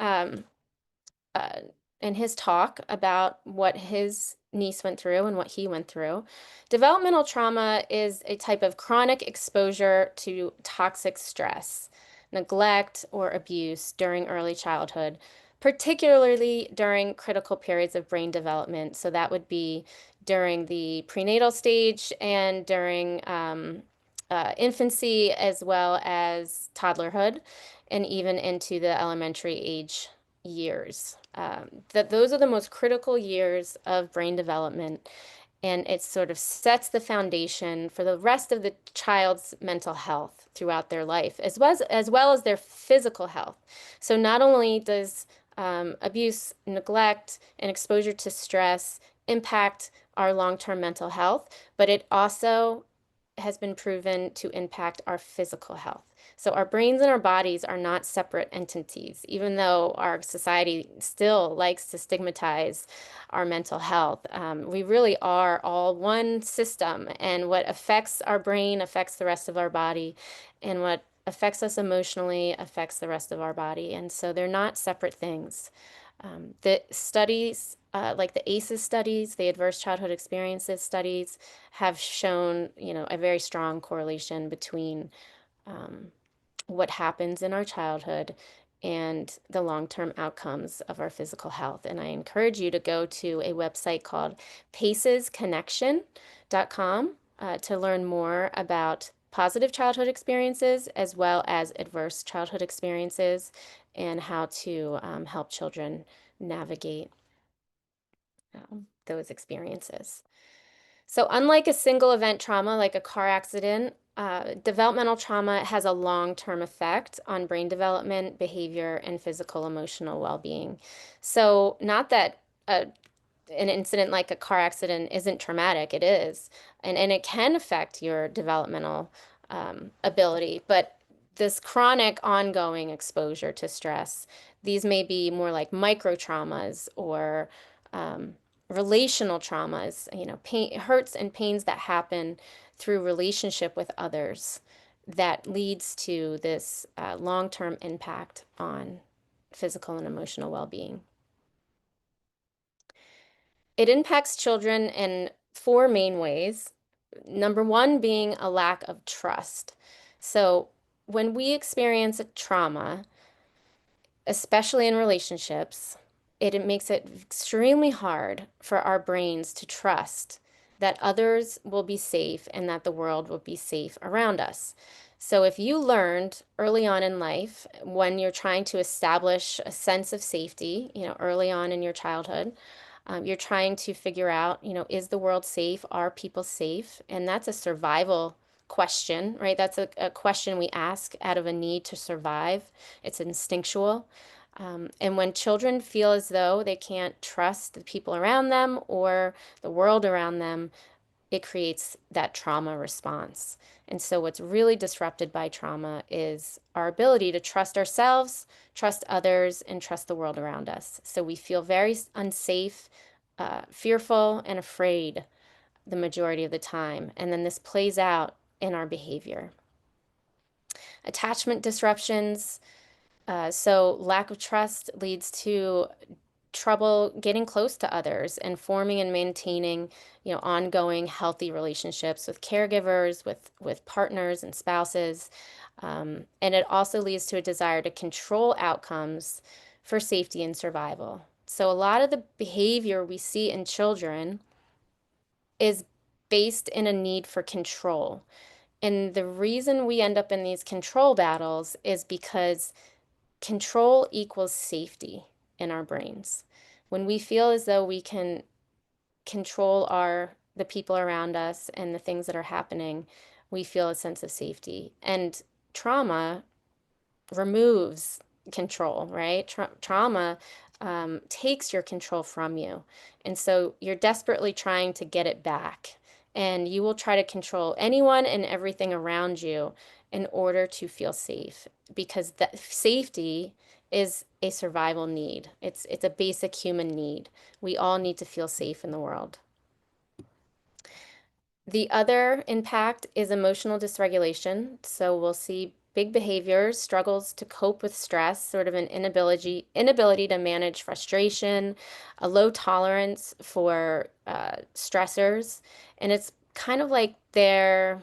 talk about what his niece went through and what he went through. Developmental trauma is a type of chronic exposure to toxic stress, neglect, or abuse during early childhood, particularly during critical periods of brain development. So that would be during the prenatal stage and during infancy, as well as toddlerhood, and even into the elementary age years. Those are the most critical years of brain development, and it sort of sets the foundation for the rest of the child's mental health throughout their life, as well as their physical health. So not only does abuse, neglect, and exposure to stress impact our long-term mental health, but it also has been proven to impact our physical health. So our brains and our bodies are not separate entities, even though our society still likes to stigmatize our mental health. We really are all one system, and what affects our brain affects the rest of our body, and what affects us emotionally affects the rest of our body. And so they're not separate things. The studies, like the ACEs studies, the Adverse Childhood Experiences studies, have shown, a very strong correlation between what happens in our childhood and the long-term outcomes of our physical health. And I encourage you to go to a website called pacesconnection.com to learn more about positive childhood experiences as well as adverse childhood experiences, and how to help children navigate those experiences. So unlike a single event trauma like a car accident, developmental trauma has a long-term effect on brain development, behavior, and physical emotional well-being. So not that an incident like a car accident isn't traumatic, it is, and it can affect your developmental ability, but this chronic ongoing exposure to stress, these may be more like micro traumas or relational traumas, pain, hurts and pains that happen through relationship with others that leads to this long-term impact on physical and emotional well-being. It impacts children in 4 main ways. Number 1 being a lack of trust. So when we experience a trauma, especially in relationships, it makes it extremely hard for our brains to trust that others will be safe and that the world will be safe around us. So if you learned early on in life, when you're trying to establish a sense of safety, early on in your childhood, you're trying to figure out, is the world safe? Are people safe? And that's a survival question, right? That's a question we ask out of a need to survive. It's instinctual. And when children feel as though they can't trust the people around them or the world around them, it creates that trauma response. And so, what's really disrupted by trauma is our ability to trust ourselves, trust others, and trust the world around us. So, we feel very unsafe, fearful, and afraid the majority of the time. And then this plays out in our behavior. Attachment disruptions. So, lack of trust leads to trouble getting close to others and forming and maintaining, ongoing healthy relationships with caregivers, with partners and spouses. And it also leads to a desire to control outcomes for safety and survival. So a lot of the behavior we see in children is based in a need for control. And the reason we end up in these control battles is because control equals safety in our brains. When we feel as though we can control the people around us and the things that are happening, we feel a sense of safety. And trauma removes control, right? Trauma takes your control from you. And so you're desperately trying to get it back. And you will try to control anyone and everything around you in order to feel safe, because that safety is a survival need. It's a basic human need. We all need to feel safe in the world. The other impact is emotional dysregulation. So we'll see big behaviors, struggles to cope with stress, sort of an inability to manage frustration, a low tolerance for stressors, and it's kind of like they're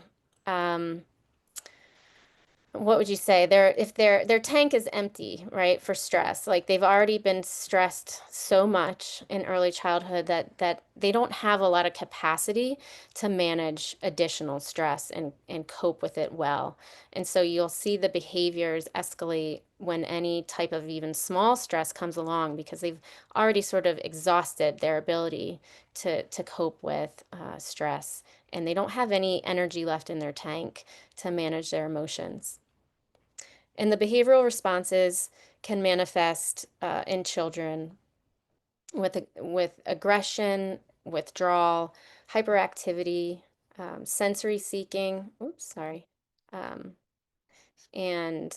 what would you say? Their tank is empty, right, for stress. Like they've already been stressed so much in early childhood that they don't have a lot of capacity to manage additional stress and cope with it well. And so you'll see the behaviors escalate when any type of even small stress comes along, because they've already sort of exhausted their ability to cope with stress, and they don't have any energy left in their tank to manage their emotions. And the behavioral responses can manifest in children with aggression, withdrawal, hyperactivity, sensory seeking, um, and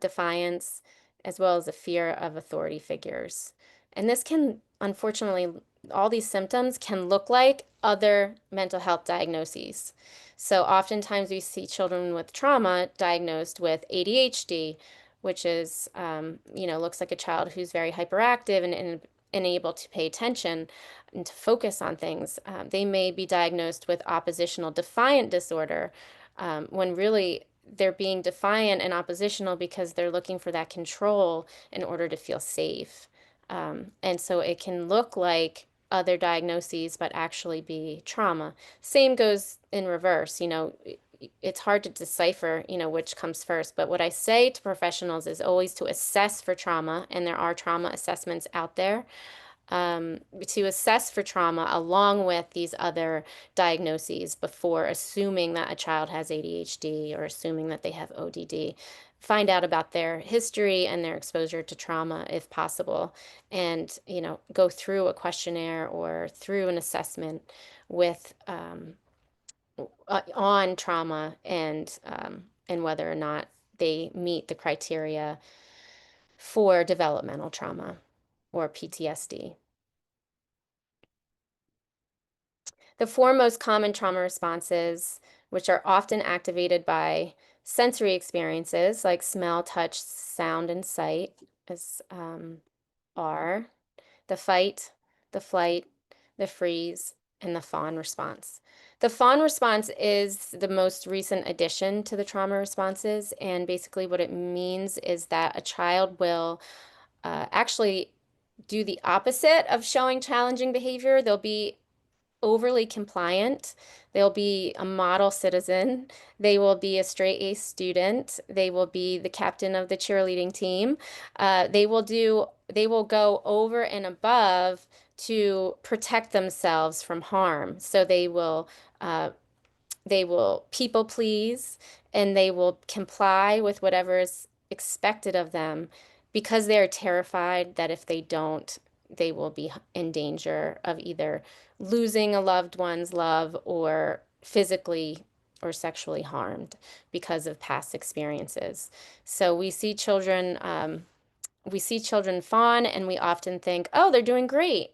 defiance, as well as a fear of authority figures. And this can, unfortunately, all these symptoms can look like other mental health diagnoses. So oftentimes we see children with trauma diagnosed with ADHD, which is, looks like a child who's very hyperactive and unable to pay attention and to focus on things. They may be diagnosed with oppositional defiant disorder, when really they're being defiant and oppositional because they're looking for that control in order to feel safe. And so it can look like other diagnoses, but actually be trauma. Same goes in reverse. It's hard to decipher, which comes first. But what I say to professionals is always to assess for trauma, and there are trauma assessments out there, to assess for trauma along with these other diagnoses before assuming that a child has ADHD or assuming that they have ODD. Find out about their history and their exposure to trauma if possible, and go through a questionnaire or through an assessment with on trauma and whether or not they meet the criteria for developmental trauma or PTSD. The four most common trauma responses, which are often activated by sensory experiences like smell, touch, sound, and sight, are the fight, the flight, the freeze, and the fawn response. The fawn response is the most recent addition to the trauma responses, and basically what it means is that a child will actually do the opposite of showing challenging behavior. They'll be overly compliant. They'll be a model citizen. They will be a straight A student. They will be the captain of the cheerleading team. They will go over and above to protect themselves from harm. So they will people please, and they will comply with whatever is expected of them because they are terrified that if they don't, they will be in danger of either losing a loved one's love or physically or sexually harmed because of past experiences. So we see children fawn, and we often think, oh, they're doing great.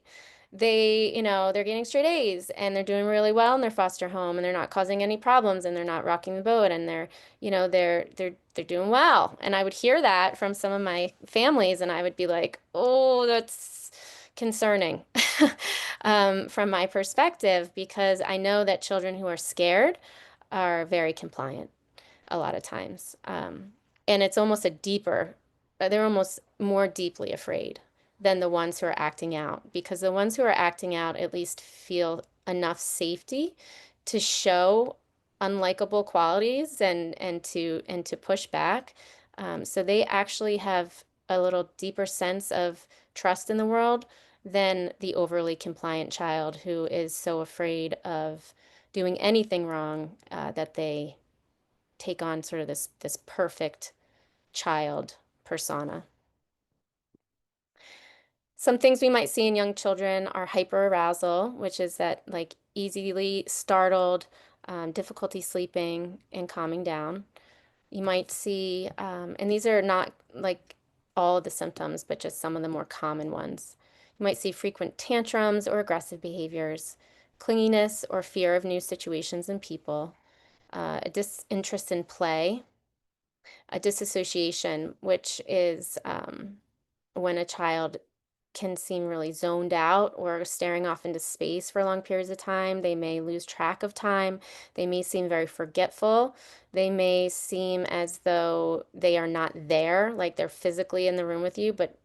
They're getting straight A's, and they're doing really well in their foster home, and they're not causing any problems, and they're not rocking the boat, and they're doing well. And I would hear that from some of my families, and I would be like, oh, that's concerning from my perspective, because I know that children who are scared are very compliant a lot of times. And it's almost they're almost more deeply afraid than the ones who are acting out, because the ones who are acting out at least feel enough safety to show unlikable qualities and to push back. So they actually have a little deeper sense of trust in the world than the overly compliant child who is so afraid of doing anything wrong that they take on sort of this perfect child persona. Some things we might see in young children are hyperarousal, which is that like easily startled, difficulty sleeping and calming down. You might see, and these are not like all of the symptoms, but just some of the more common ones. You might see frequent tantrums or aggressive behaviors, clinginess or fear of new situations and people, a disinterest in play, a disassociation, which is when a child can seem really zoned out or staring off into space for long periods of time. They may lose track of time. They may seem very forgetful. They may seem as though they are not there, like they're physically in the room with you, but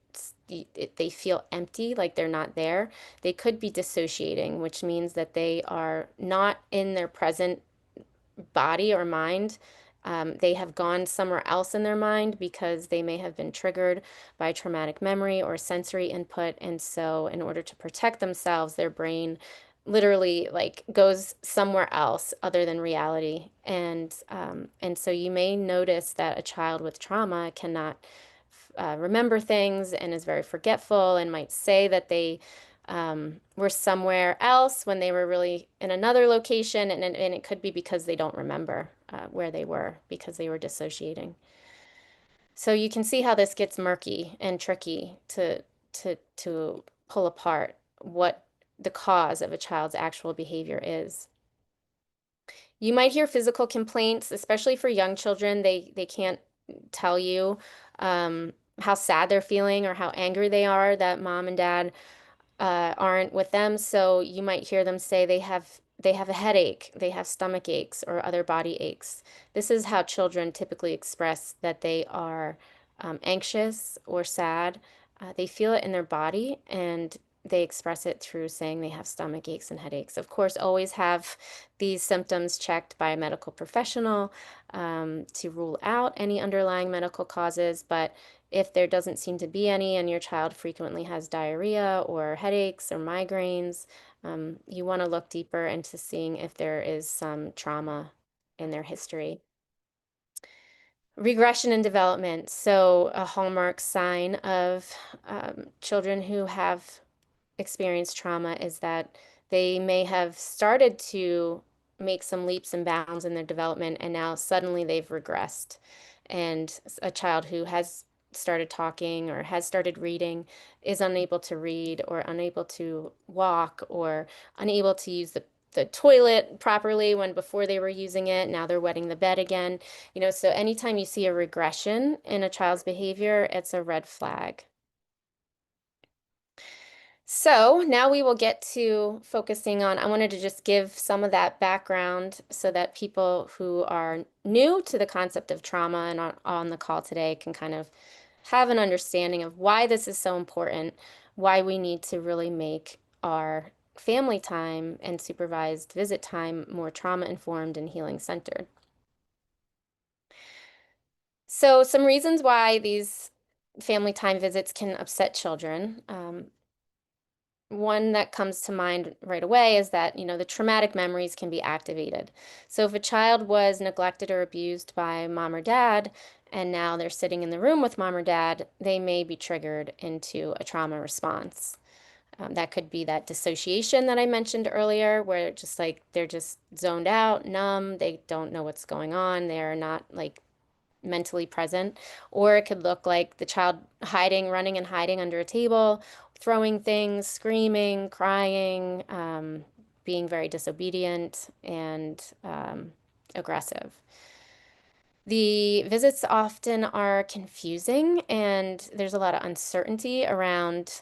they feel empty, like they're not there. They could be dissociating, which means that they are not in their present body or mind. They have gone somewhere else in their mind because they may have been triggered by traumatic memory or sensory input. And so in order to protect themselves, their brain literally like goes somewhere else other than reality. And so you may notice that a child with trauma cannot remember things and is very forgetful and might say that they were somewhere else when they were really in another location, and it could be because they don't remember where they were because they were dissociating. So you can see how this gets murky and tricky to pull apart what the cause of a child's actual behavior is. You might hear physical complaints, especially for young children. They can't tell you how sad they're feeling or how angry they are that mom and dad aren't with them. So you might hear them say they have a headache, they have stomach aches or other body aches. This is how children typically express that they are anxious or sad. They feel it in their body, and they express it through saying they have stomach aches and headaches. Of course, always have these symptoms checked by a medical professional to rule out any underlying medical causes. But if there doesn't seem to be any, and your child frequently has diarrhea or headaches or migraines, you want to look deeper into seeing if there is some trauma in their history. Regression in development. So a hallmark sign of children who have experienced trauma is that they may have started to make some leaps and bounds in their development, and now suddenly they've regressed. And a child who has started talking or has started reading is unable to read or unable to walk or unable to use the toilet properly when before they were using it. Now they're wetting the bed again. So anytime you see a regression in a child's behavior, it's a red flag. So now we will get to focusing on, I wanted to just give some of that background so that people who are new to the concept of trauma and on the call today can kind of have an understanding of why this is so important, why we need to really make our family time and supervised visit time more trauma-informed and healing-centered. So some reasons why these family time visits can upset children. One that comes to mind right away is that, the traumatic memories can be activated. So if a child was neglected or abused by mom or dad, and now they're sitting in the room with mom or dad, they may be triggered into a trauma response. That could be that dissociation that I mentioned earlier, where just like they're just zoned out, numb, they don't know what's going on, they're not like mentally present. Or it could look like the child running and hiding under a table, throwing things, screaming, crying, being very disobedient and aggressive. The visits often are confusing, and there's a lot of uncertainty around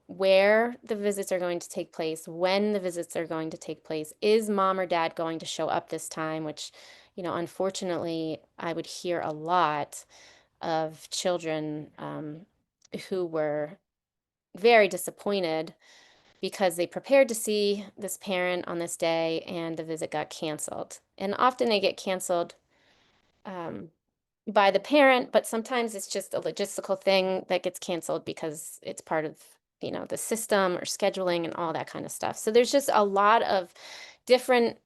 where the visits are going to take place, when the visits are going to take place. Is mom or dad going to show up this time? Which, unfortunately, I would hear a lot of children who were very disappointed because they prepared to see this parent on this day and the visit got canceled. And often they get canceled um, by the parent, but sometimes it's just a logistical thing that gets canceled because it's part of, the system or scheduling and all that kind of stuff. So there's just a lot of different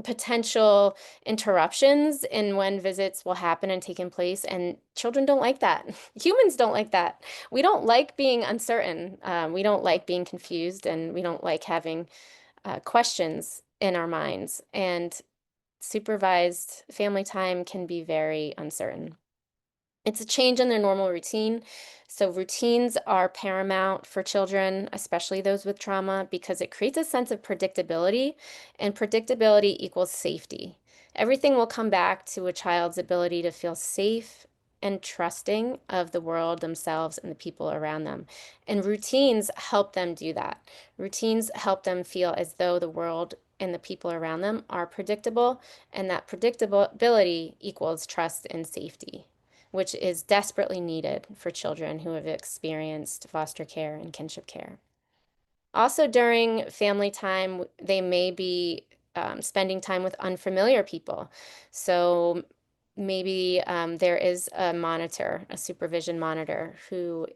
potential interruptions in when visits will happen and taking place, and children don't like that. Humans don't like that. We don't like being uncertain. We don't like being confused, and we don't like having questions in our minds. And supervised family time can be very uncertain. It's a change in their normal routine. So routines are paramount for children, especially those with trauma, because it creates a sense of predictability, and predictability equals safety. Everything will come back to a child's ability to feel safe and trusting of the world, themselves, and the people around them. And routines help them do that. Routines help them feel as though the world and the people around them are predictable, and that predictability equals trust and safety, which is desperately needed for children who have experienced foster care and kinship care. Also, during family time, they may be spending time with unfamiliar people. So maybe there is a monitor, a supervision monitor, who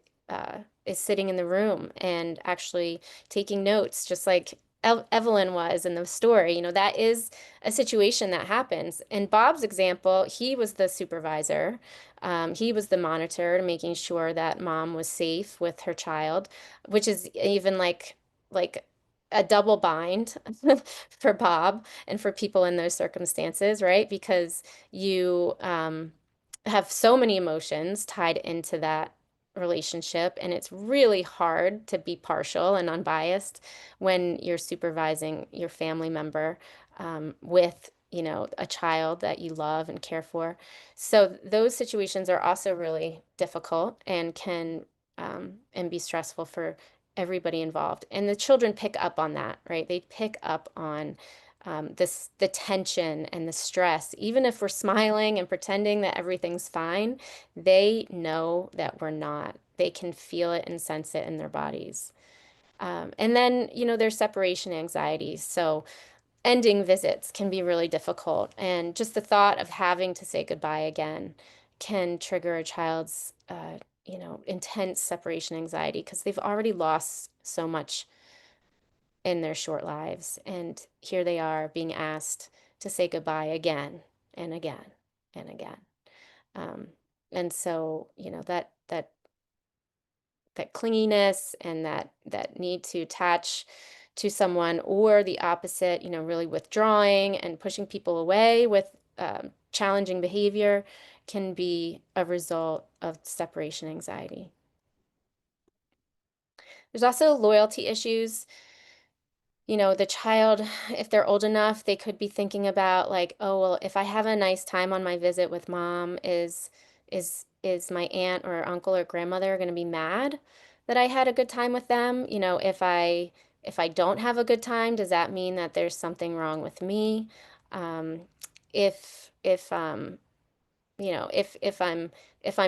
is sitting in the room and actually taking notes, just like Evelyn was in the story. That is a situation that happens. In Bob's example, he was the supervisor. He was the monitor, making sure that mom was safe with her child, which is even like a double bind for Bob and for people in those circumstances, right? Because you have so many emotions tied into that relationship, and it's really hard to be partial and unbiased when you're supervising your family member with a child that you love and care for. So those situations are also really difficult and can and be stressful for everybody involved. And the children pick up on that, right? They pick up on the tension and the stress. Even if we're smiling and pretending that everything's fine, they know that we're not. They can feel it and sense it in their bodies. And then, there's separation anxiety. So ending visits can be really difficult. And just the thought of having to say goodbye again can trigger a child's, intense separation anxiety, because they've already lost so much in their short lives. And here they are being asked to say goodbye again and again and again. Um, and so, that clinginess and that need to attach to someone, or the opposite, really withdrawing and pushing people away with challenging behavior, can be a result of separation anxiety. There's also loyalty issues. The child, if they're old enough, they could be thinking about like, oh, well, if I have a nice time on my visit with mom, is my aunt or uncle or grandmother going to be mad that I had a good time with them? If I don't have a good time, does that mean that there's something wrong with me? Um, if if I'm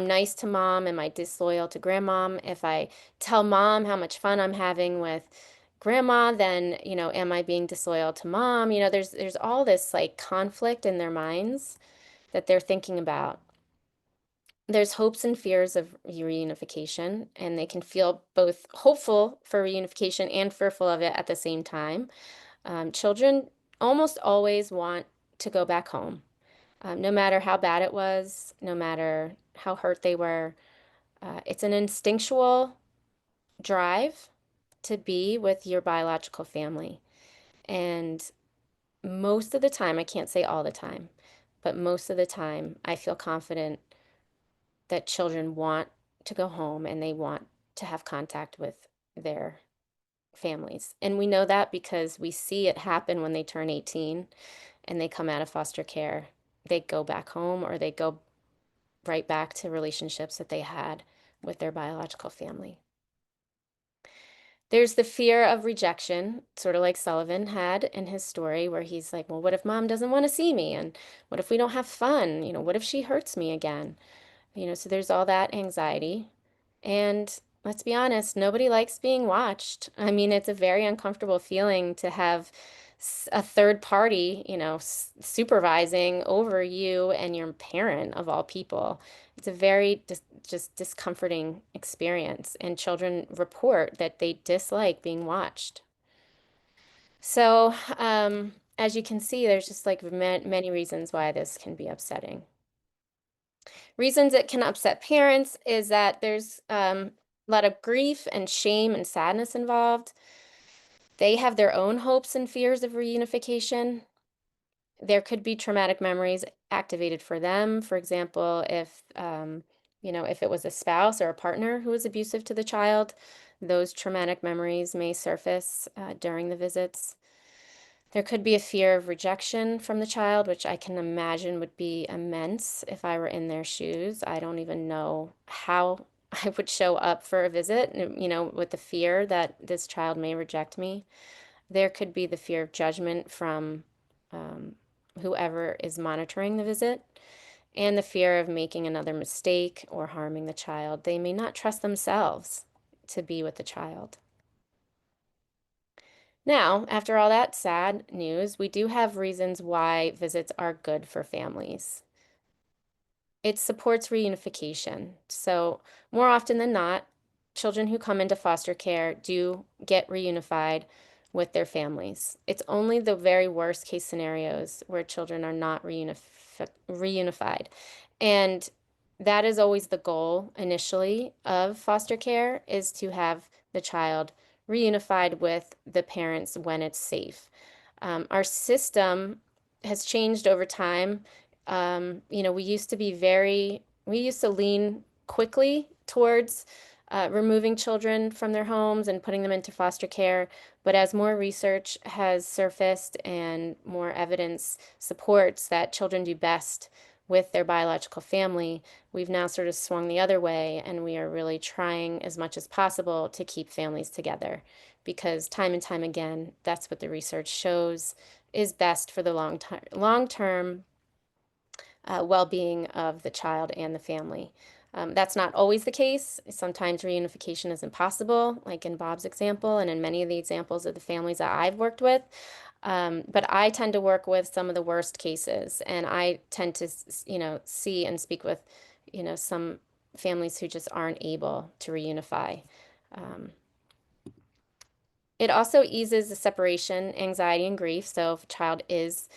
nice to mom, am I disloyal to grandmom? If I tell mom how much fun I'm having with grandma, then, am I being disloyal to mom? There's all this like conflict in their minds that they're thinking about. There's hopes and fears of reunification, and they can feel both hopeful for reunification and fearful of it at the same time. Children almost always want to go back home, no matter how bad it was, no matter how hurt they were. It's an instinctual drive to be with your biological family. And most of the time, I can't say all the time, but most of the time, I feel confident that children want to go home and they want to have contact with their families. And we know that because we see it happen when they turn 18 and they come out of foster care. They go back home or they go right back to relationships that they had with their biological family. There's the fear of rejection, sort of like Sullivan had in his story, where he's like, well, what if mom doesn't want to see me? And what if we don't have fun? What if she hurts me again? So there's all that anxiety. And let's be honest, nobody likes being watched. I mean, it's a very uncomfortable feeling to have a third party, supervising over you and your parent of all people. It's a very just discomforting experience. And children report that they dislike being watched. So, as you can see, there's just like many reasons why this can be upsetting. Reasons it can upset parents is that there's a lot of grief and shame and sadness involved. They have their own hopes and fears of reunification. There could be traumatic memories activated for them. For example, if it was a spouse or a partner who was abusive to the child, those traumatic memories may surface during the visits. There could be a fear of rejection from the child, which I can imagine would be immense if I were in their shoes. I don't even know how I would show up for a visit, with the fear that this child may reject me. There could be the fear of judgment from whoever is monitoring the visit, and the fear of making another mistake or harming the child. They may not trust themselves to be with the child. Now, after all that sad news, we do have reasons why visits are good for families. It supports reunification. So, more often than not, children who come into foster care do get reunified with their families. It's only the very worst case scenarios where children are not reunified. And that is always the goal initially of foster care, is to have the child reunified with the parents when it's safe. Our system has changed over time. We used to lean quickly towards removing children from their homes and putting them into foster care. But as more research has surfaced and more evidence supports that children do best with their biological family, we've now sort of swung the other way, and we are really trying as much as possible to keep families together, because time and time again, that's what the research shows is best for the long-term well-being of the child and the family. That's not always the case. Sometimes reunification is impossible, like in Bob's example and in many of the examples of the families that I've worked with. But I tend to work with some of the worst cases, and I tend to, see and speak with, some families who just aren't able to reunify. It also eases the separation anxiety and grief. So if a child is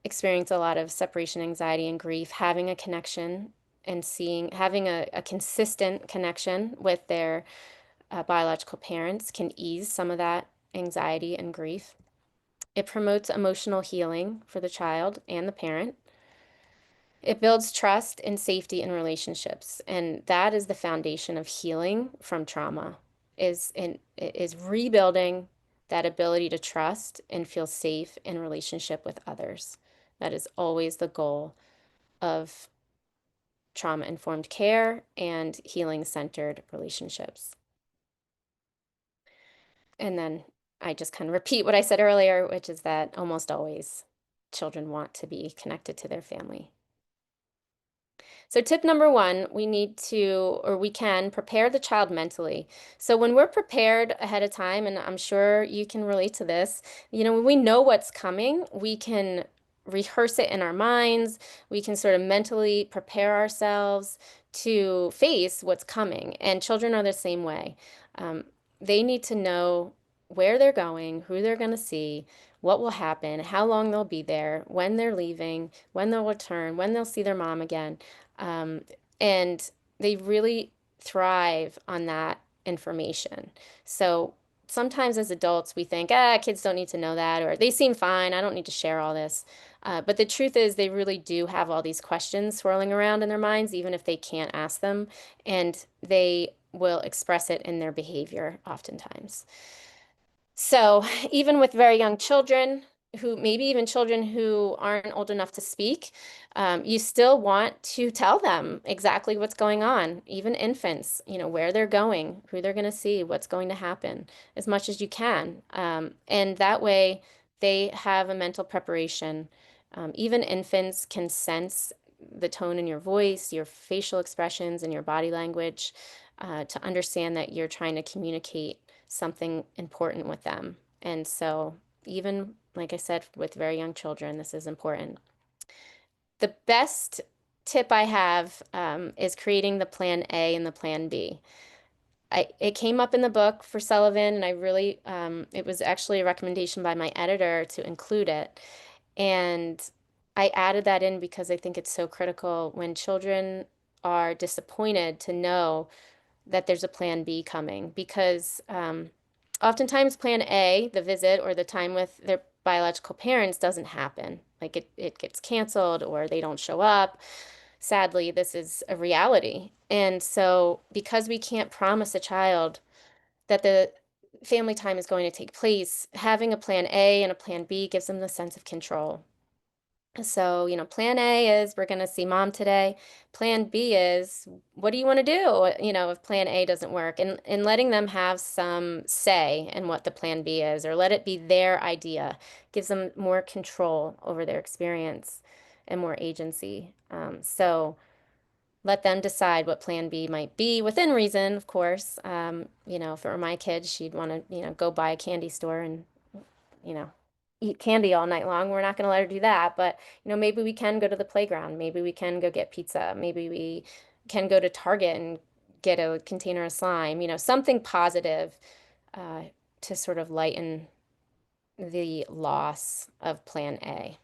experiencing a lot of separation anxiety and grief, having a connection and having a consistent connection with their biological parents can ease some of that anxiety and grief. It promotes emotional healing for the child and the parent. It builds trust and safety in relationships, and that is the foundation of healing from trauma, is rebuilding that ability to trust and feel safe in relationship with others. That is always the goal of trauma-informed care and healing-centered relationships. And then I just kind of repeat what I said earlier, which is that almost always children want to be connected to their family. So tip number one, we need to, or we can prepare the child mentally. So when we're prepared ahead of time, and I'm sure you can relate to this, when we know what's coming, we can rehearse it in our minds. We can sort of mentally prepare ourselves to face what's coming. And children are the same way. Um, they need to know where they're going, who they're going to see, what will happen, how long they'll be there, when they're leaving, when they'll return, when they'll see their mom again. Um, and they really thrive on that information. So sometimes as adults, we think, kids don't need to know that, or they seem fine. I don't need to share all this. But the truth is, they really do have all these questions swirling around in their minds, even if they can't ask them, and they will express it in their behavior oftentimes. So even with very young children, who maybe even children who aren't old enough to speak, you still want to tell them exactly what's going on. Even infants, where they're going, who they're going to see, what's going to happen, as much as you can. And that way they have a mental preparation. Even infants can sense the tone in your voice, your facial expressions, and your body language to understand that you're trying to communicate something important with them. And so, even like I said, with very young children, this is important. The best tip I have is creating the plan A and the plan B. It came up in the book for Sullivan, and I really, it was actually a recommendation by my editor to include it. And I added that in because I think it's so critical when children are disappointed to know that there's a plan B coming because oftentimes plan A, the visit or the time with their biological parents, doesn't happen. Like it gets canceled or they don't show up. Sadly, this is a reality. And so because we can't promise a child that the family time is going to take place, having a plan A and a plan B gives them the sense of control. So, plan A is we're going to see mom today. Plan B is what do you want to do, if plan A doesn't work, and letting them have some say in what the plan B is, or let it be their idea, gives them more control over their experience and more agency. So let them decide what plan B might be within reason, of course. If it were my kid, she'd want to, go buy a candy store and you know, eat candy all night long. We're not going to let her do that. But, maybe we can go to the playground. Maybe we can go get pizza. Maybe we can go to Target and get a container of slime, something positive uh, to sort of lighten the loss of plan A.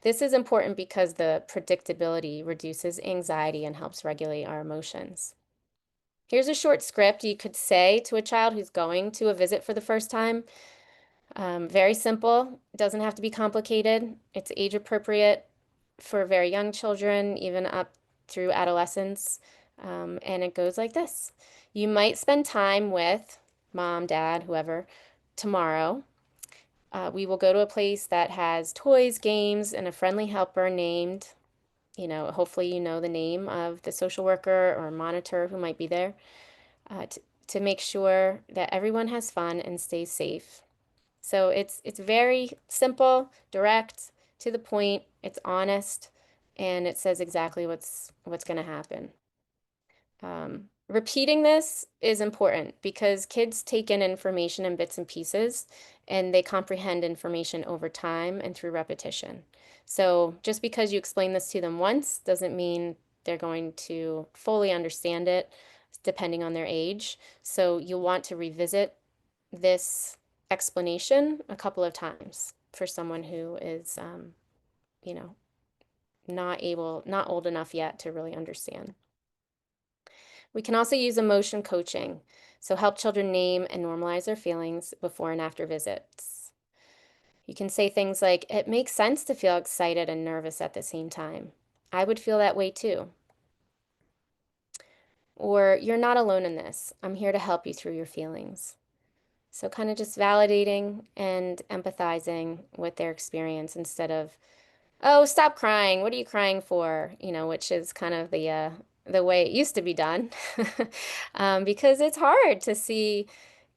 This is important because the predictability reduces anxiety and helps regulate our emotions. Here's a short script you could say to a child who's going to a visit for the first time. Very simple, it doesn't have to be complicated. It's age appropriate for very young children, even up through adolescence. And it goes like this. You might spend time with mom, dad, whoever, tomorrow. We will go to a place that has toys, games, and a friendly helper named, hopefully you know the name of the social worker or monitor who might be there, to make sure that everyone has fun and stays safe. So it's very simple, direct, to the point, it's honest, and it says exactly what's going to happen. Repeating this is important because kids take in information in bits and pieces, and they comprehend information over time and through repetition. So just because you explain this to them once doesn't mean they're going to fully understand it, depending on their age. So you'll want to revisit this explanation a couple of times for someone who is, not old enough yet to really understand. We can also use emotion coaching, so help children name and normalize their feelings before and after visits. You can say things like, it makes sense to feel excited and nervous at the same time. I would feel that way too. Or, you're not alone in this. I'm here to help you through your feelings. So kind of just validating and empathizing with their experience instead of, oh, stop crying. What are you crying for? Which is kind of the way it used to be done. Because it's hard to see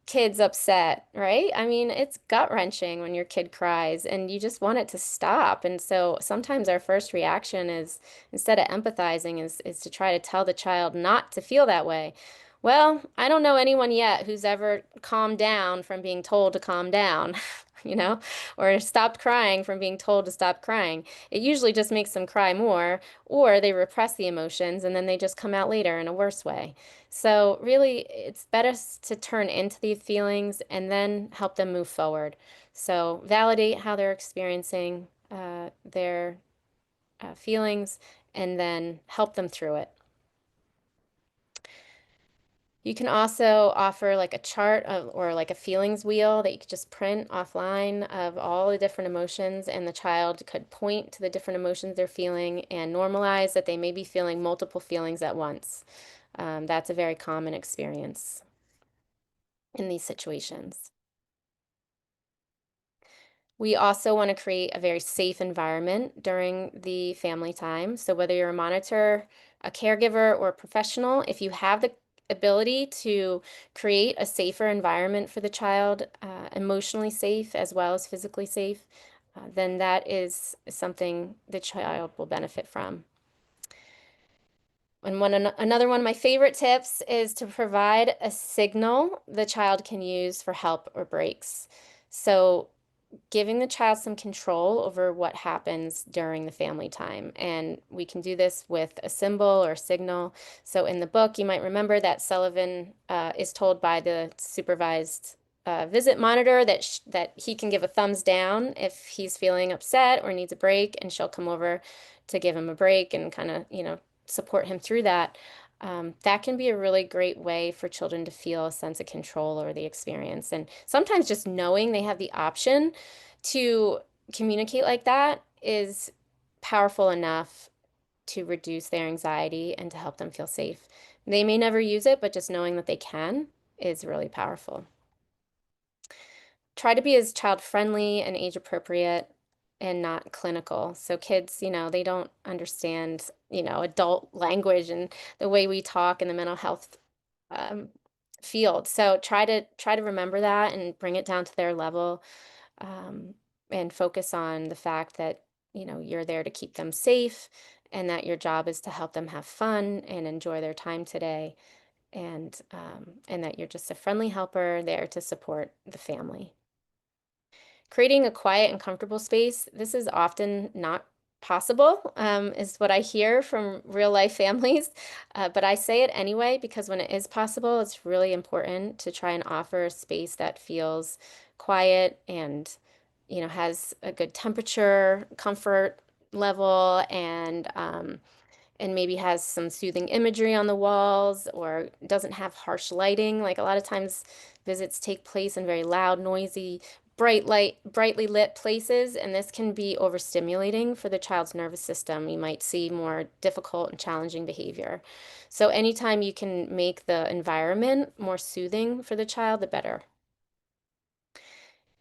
kid's upset, right? I mean, it's gut-wrenching when your kid cries and you just want it to stop. And so sometimes our first reaction is, instead of empathizing, is to try to tell the child not to feel that way. Well, I don't know anyone yet who's ever calmed down from being told to calm down, you know, or stopped crying from being told to stop crying. It usually just makes them cry more, or they repress the emotions and then they just come out later in a worse way. So really, it's better to turn into these feelings and then help them move forward. So validate how they're experiencing their feelings and then help them through it. You can also offer like a chart or like a feelings wheel that you could just print offline of all the different emotions, and the child could point to the different emotions they're feeling and normalize that they may be feeling multiple feelings at once. That's a very common experience in these situations. We also want to create a very safe environment during the family time. So whether you're a monitor, a caregiver, or a professional, if you have the ability to create a safer environment for the child, emotionally safe as well as physically safe, then that is something the child will benefit from. And another one of my favorite tips is to provide a signal the child can use for help or breaks. So giving the child some control over what happens during the family time. And we can do this with a symbol or signal. So in the book, you might remember that Sullivan is told by the supervised visit monitor that he can give a thumbs down if he's feeling upset or needs a break, and she'll come over to give him a break and kind of, support him through that. That can be a really great way for children to feel a sense of control over the experience. And sometimes just knowing they have the option to communicate like that is powerful enough to reduce their anxiety and to help them feel safe. They may never use it, but just knowing that they can is really powerful. Try to be as child friendly and age appropriate and not clinical. So kids, they don't understand, adult language and the way we talk in the mental health um, field. So try to remember that and bring it down to their level, um, and focus on the fact that, you're there to keep them safe and that your job is to help them have fun and enjoy their time today, and that you're just a friendly helper there to support the family. Creating a quiet and comfortable space, this is often not possible, is what I hear from real life families. But I say it anyway because when it is possible, it's really important to try and offer a space that feels quiet and, has a good temperature, comfort level, and maybe has some soothing imagery on the walls or doesn't have harsh lighting. Like a lot of times visits take place in very loud, noisy, brightly lit places, and this can be overstimulating for the child's nervous system. You might see more difficult and challenging behavior. So anytime you can make the environment more soothing for the child, the better.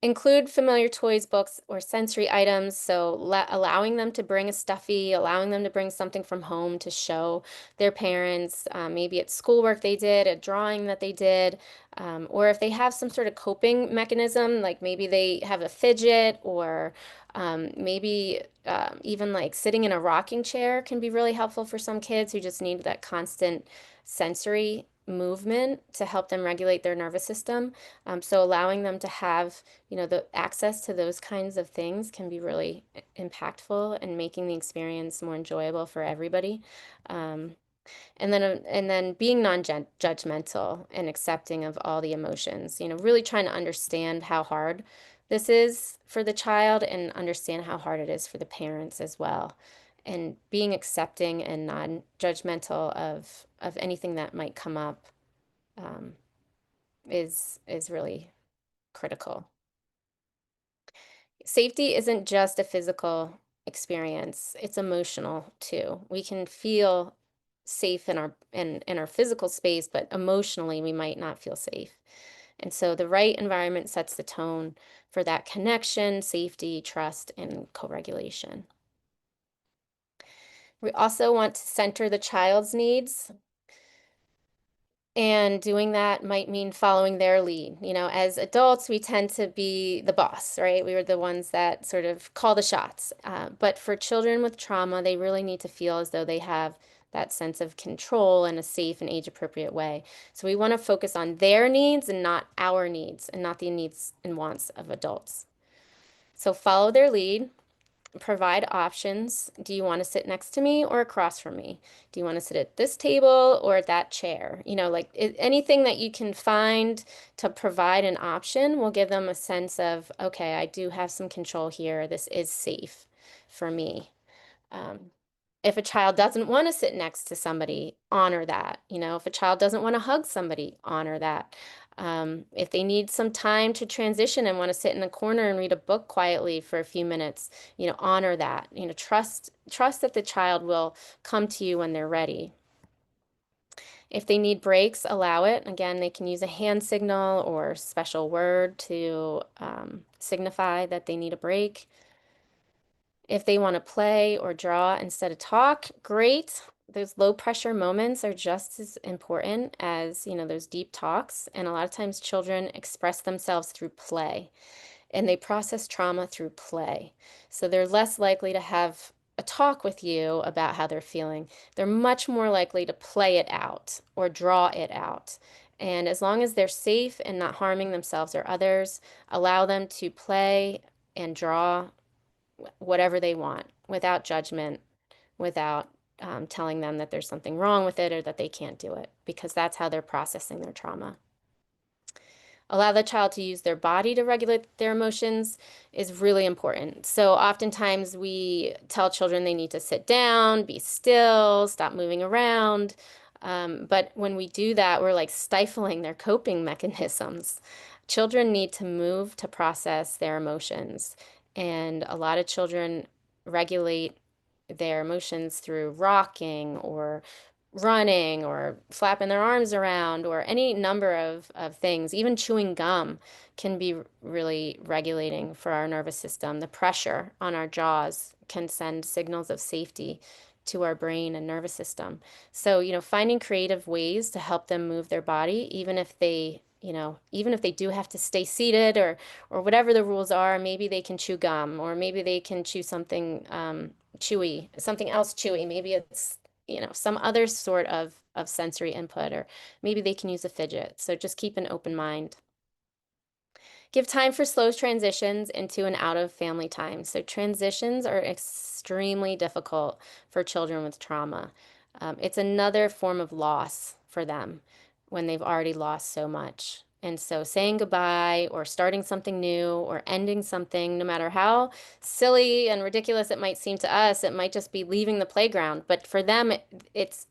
Include familiar toys, books, or sensory items. So allowing them to bring a stuffy, allowing them to bring something from home to show their parents. Maybe it's schoolwork they did, a drawing that they did, or if they have some sort of coping mechanism, like maybe they have a fidget, or maybe even like sitting in a rocking chair can be really helpful for some kids who just need that constant sensory movement to help them regulate their nervous system. So allowing them to have, the access to those kinds of things can be really impactful and making the experience more enjoyable for everybody. And then being non-judgmental and accepting of all the emotions, really trying to understand how hard this is for the child and understand how hard it is for the parents as well. And being accepting and non-judgmental of anything that might come up um, is really critical. Safety isn't just a physical experience, it's emotional too. We can feel safe in our physical space, but emotionally we might not feel safe. And so the right environment sets the tone for that connection, safety, trust, and co-regulation. We also want to center the child's needs. And doing that might mean following their lead. You know, as adults, we tend to be the boss, right? We were the ones that sort of call the shots. But for children with trauma, they really need to feel as though they have that sense of control in a safe and age-appropriate way. So we want to focus on their needs and not our needs, and not the needs and wants of adults. So follow their lead, provide options. Do you want to sit next to me or across from me? Do you want to sit at this table or at that chair? You know, like anything that you can find to provide an option will give them a sense of, okay, I do have some control here. This is safe for me. If a child doesn't want to sit next to somebody, honor that. You know, if a child doesn't want to hug somebody, honor that. If they need some time to transition and want to sit in a corner and read a book quietly for a few minutes, you know, honor that. You know, trust that the child will come to you when they're ready. If they need breaks, allow it. Again, they can use a hand signal or special word to signify that they need a break. If they want to play or draw instead of talk, great. Those low pressure moments are just as important as, you know, those deep talks. And a lot of times children express themselves through play, and they process trauma through play. So they're less likely to have a talk with you about how they're feeling. They're much more likely to play it out or draw it out. And as long as they're safe and not harming themselves or others, allow them to play and draw whatever they want without judgment, without telling them that there's something wrong with it or that they can't do it, because that's how they're processing their trauma. Allow the child to use their body to regulate their emotions is really important. So oftentimes we tell children they need to sit down, be still, stop moving around. But when we do that, we're like stifling their coping mechanisms. Children need to move to process their emotions. And a lot of children regulate their emotions through rocking or running or flapping their arms around or any number of things. Even chewing gum can be really regulating for our nervous system. The pressure on our jaws can send signals of safety to our brain and nervous system. So, you know, finding creative ways to help them move their body, even if they, you know, even if they do have to stay seated or whatever the rules are, maybe they can chew gum, or maybe they can chew something chewy, something else chewy. Maybe it's, you know, some other sort of sensory input, or maybe they can use a fidget. So just keep an open mind. Give time for slow transitions into and out of family time. So transitions are extremely difficult for children with trauma. It's another form of loss for them when they've already lost so much. And so saying goodbye or starting something new or ending something, no matter how silly and ridiculous it might seem to us, it might just be leaving the playground. But for them, it's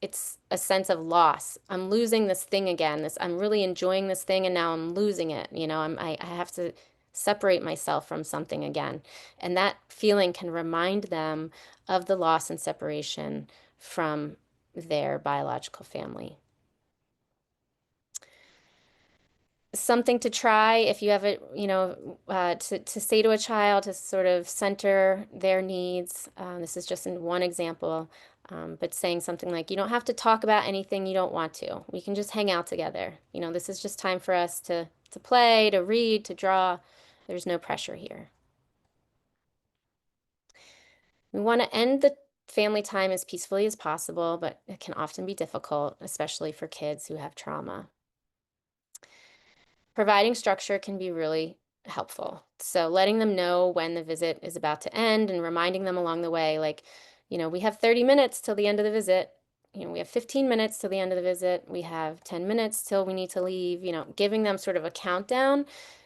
a sense of loss. I'm losing this thing again. I'm really enjoying this thing, and now I'm losing it. You know, I have to separate myself from something again. And that feeling can remind them of the loss and separation from their biological family. Something to try if you have it, you know, to say to a child to sort of center their needs. This is just in one example, but saying something like, you don't have to talk about anything you don't want to. We can just hang out together. You know, this is just time for us to play, to read, to draw. There's no pressure here. We want to end the family time as peacefully as possible, but it can often be difficult, especially for kids who have trauma. Providing structure can be really helpful. So letting them know when the visit is about to end and reminding them along the way, like, you know, we have 30 minutes till the end of the visit. You know, we have 15 minutes till the end of the visit. We have 10 minutes till we need to leave. You know, giving them sort of a countdown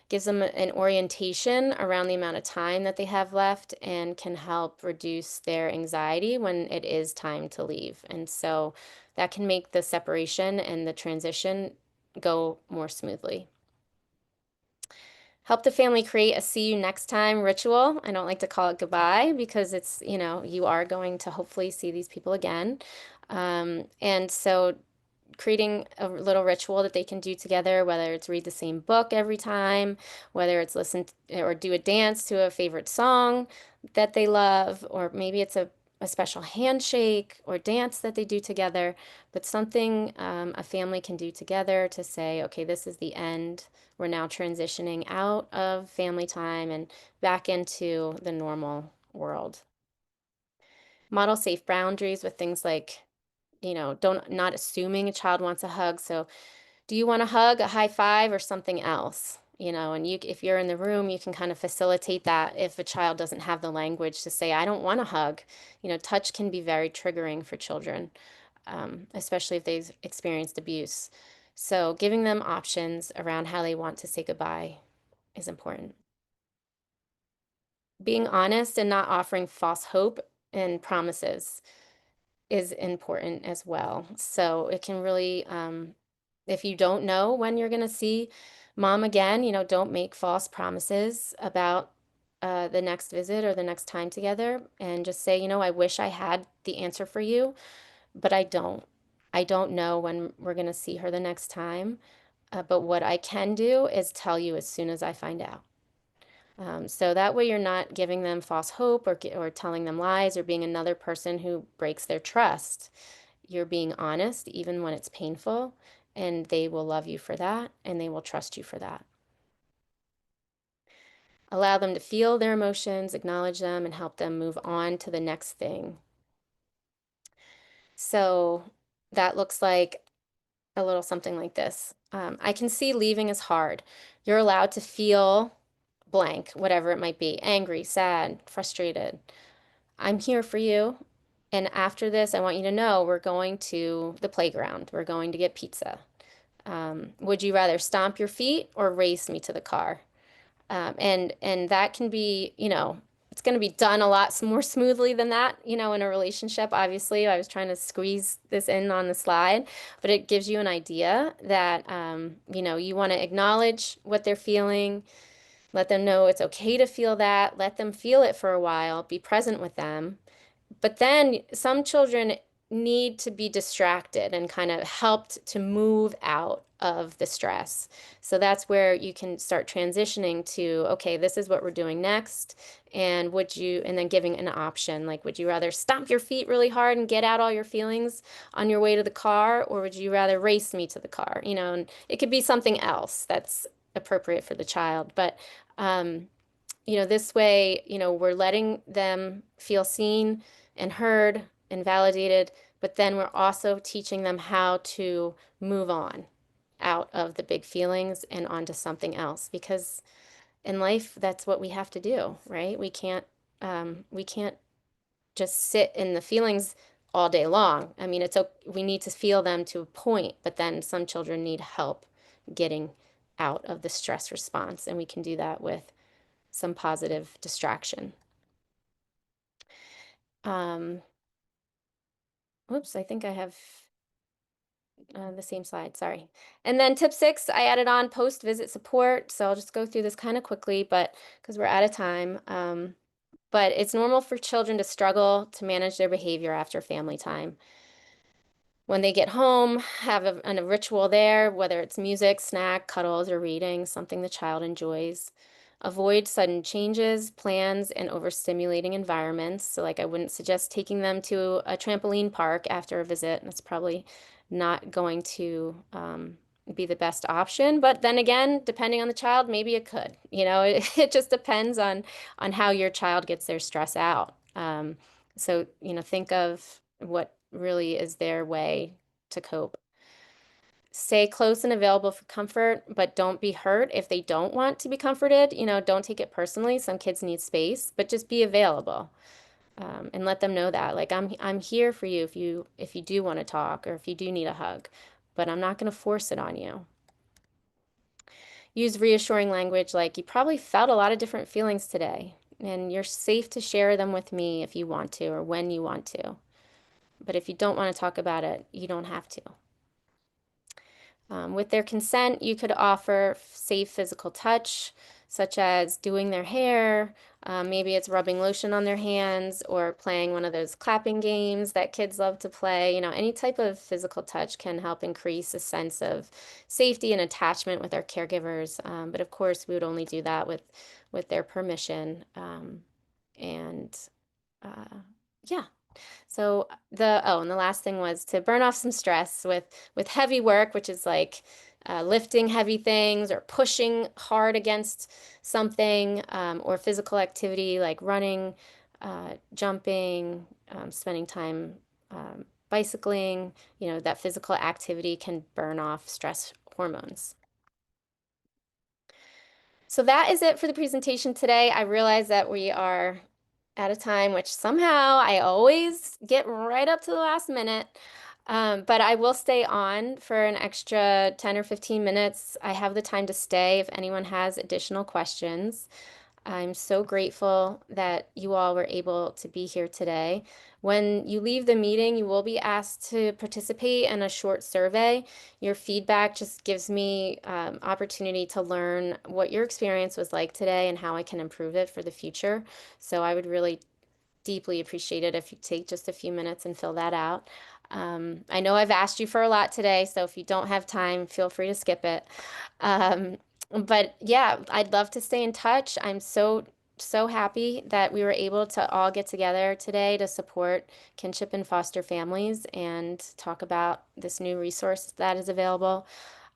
gives them an orientation around the amount of time that they have left and can help reduce their anxiety when it is time to leave. And so that can make the separation and the transition go more smoothly. Help the family create a see you next time ritual. I don't like to call it goodbye because it's, you know, you are going to hopefully see these people again. And so creating a little ritual that they can do together, whether it's read the same book every time, whether it's listen or do a dance to a favorite song that they love, or maybe it's a a special handshake or dance that they do together, but something a family can do together to say, okay, this is the end. We're now transitioning out of family time and back into the normal world. Model safe boundaries with things like, not assuming a child wants a hug. So do you want a hug, a high five, or something else? And if you're in the room, you can kind of facilitate that if a child doesn't have the language to say, I don't want a hug. Touch can be very triggering for children, especially if they've experienced abuse. So giving them options around how they want to say goodbye is important. Being honest and not offering false hope and promises is important as well. So it can really, if you don't know when you're going to see mom again, don't make false promises about the next visit or the next time together, and just say, I wish I had the answer for you, but I don't. I don't know when we're going to see her the next time. But what I can do is tell you as soon as I find out. So that way you're not giving them false hope or telling them lies or being another person who breaks their trust. You're being honest, even when it's painful, and they will love you for that, and they will trust you for that. Allow them to feel their emotions, acknowledge them, and help them move on to the next thing. So that looks like a little something like this. I can see leaving is hard. You're allowed to feel blank, whatever it might be, angry, sad, frustrated. I'm here for you. And after this, I want you to know we're going to the playground. We're going to get pizza. Would you rather stomp your feet or race me to the car? And that can be, it's going to be done a lot more smoothly than that, in a relationship. Obviously, I was trying to squeeze this in on the slide, but it gives you an idea that, you want to acknowledge what they're feeling, let them know it's okay to feel that, let them feel it for a while, be present with them. But then some children need to be distracted and kind of helped to move out of the stress. So that's where you can start transitioning to, okay, this is what we're doing next. And then giving an option, like, would you rather stomp your feet really hard and get out all your feelings on your way to the car? Or would you rather race me to the car? And it could be something else that's appropriate for the child. But, this way, we're letting them feel seen and heard and validated, but then we're also teaching them how to move on out of the big feelings and onto something else, because in life that's what we have to do, right? We can't just sit in the feelings all day long. I mean, we need to feel them to a point, but then some children need help getting out of the stress response, and we can do that with some positive distraction. Oops, I think I have the same slide, sorry. And then tip 6, I added on post-visit support. So I'll just go through this kind of quickly, but because we're out of time. But it's normal for children to struggle to manage their behavior after family time. When they get home, have a ritual there, whether it's music, snack, cuddles, or reading, something the child enjoys. Avoid sudden changes, plans, and overstimulating environments. So like I wouldn't suggest taking them to a trampoline park after a visit. That's probably not going to be the best option. But then again, depending on the child, maybe it could. It just depends on how your child gets their stress out. So, think of what really is their way to cope. Stay close and available for comfort, but don't be hurt if they don't want to be comforted. Don't take it personally. Some kids need space, but just be available, and let them know that, like, I'm here for you if you do want to talk or if you do need a hug, but I'm not going to force it on you. Use reassuring language like, you probably felt a lot of different feelings today, and you're safe to share them with me if you want to or when you want to. But if you don't want to talk about it, you don't have to. With their consent, you could offer safe physical touch, such as doing their hair. Maybe it's rubbing lotion on their hands or playing one of those clapping games that kids love to play. Any type of physical touch can help increase a sense of safety and attachment with our caregivers. But of course, we would only do that with their permission. And yeah, So and the last thing was to burn off some stress with heavy work, which is like lifting heavy things or pushing hard against something, or physical activity like running, jumping, spending time bicycling. That physical activity can burn off stress hormones. So that is it for the presentation today. I realize that we are at a time which somehow I always get right up to the last minute. But I will stay on for an extra 10 or 15 minutes. I have the time to stay if anyone has additional questions. I'm so grateful that you all were able to be here today. When you leave the meeting, you will be asked to participate in a short survey. Your feedback just gives me opportunity to learn what your experience was like today and how I can improve it for the future. So I would really deeply appreciate it if you take just a few minutes and fill that out. I know I've asked you for a lot today, so if you don't have time, feel free to skip it. But yeah, I'd love to stay in touch. I'm so happy that we were able to all get together today to support kinship and foster families and talk about this new resource that is available.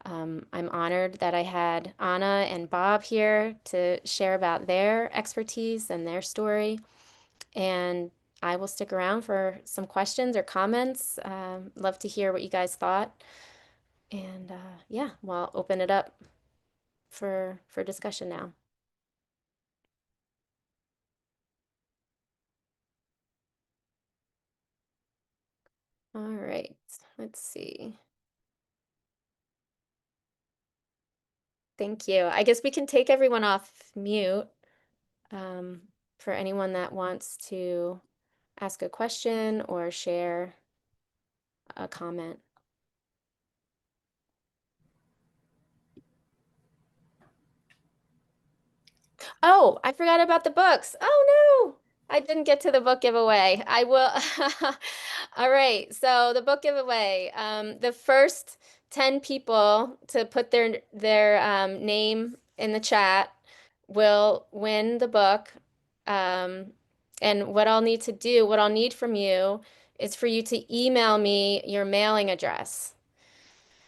I'm honored that I had Anna and Bob here to share about their expertise and their story. And I will stick around for some questions or comments. Love to hear what you guys thought. And yeah, well, I'll open it up for discussion now. All right, let's see. Thank you. I guess we can take everyone off mute for anyone that wants to ask a question or share a comment. Oh, I forgot about the books. Oh no, I didn't get to the book giveaway. I will. All right, so the book giveaway. The first 10 people to put their name in the chat will win the book. And what I'll need from you is for you to email me your mailing address.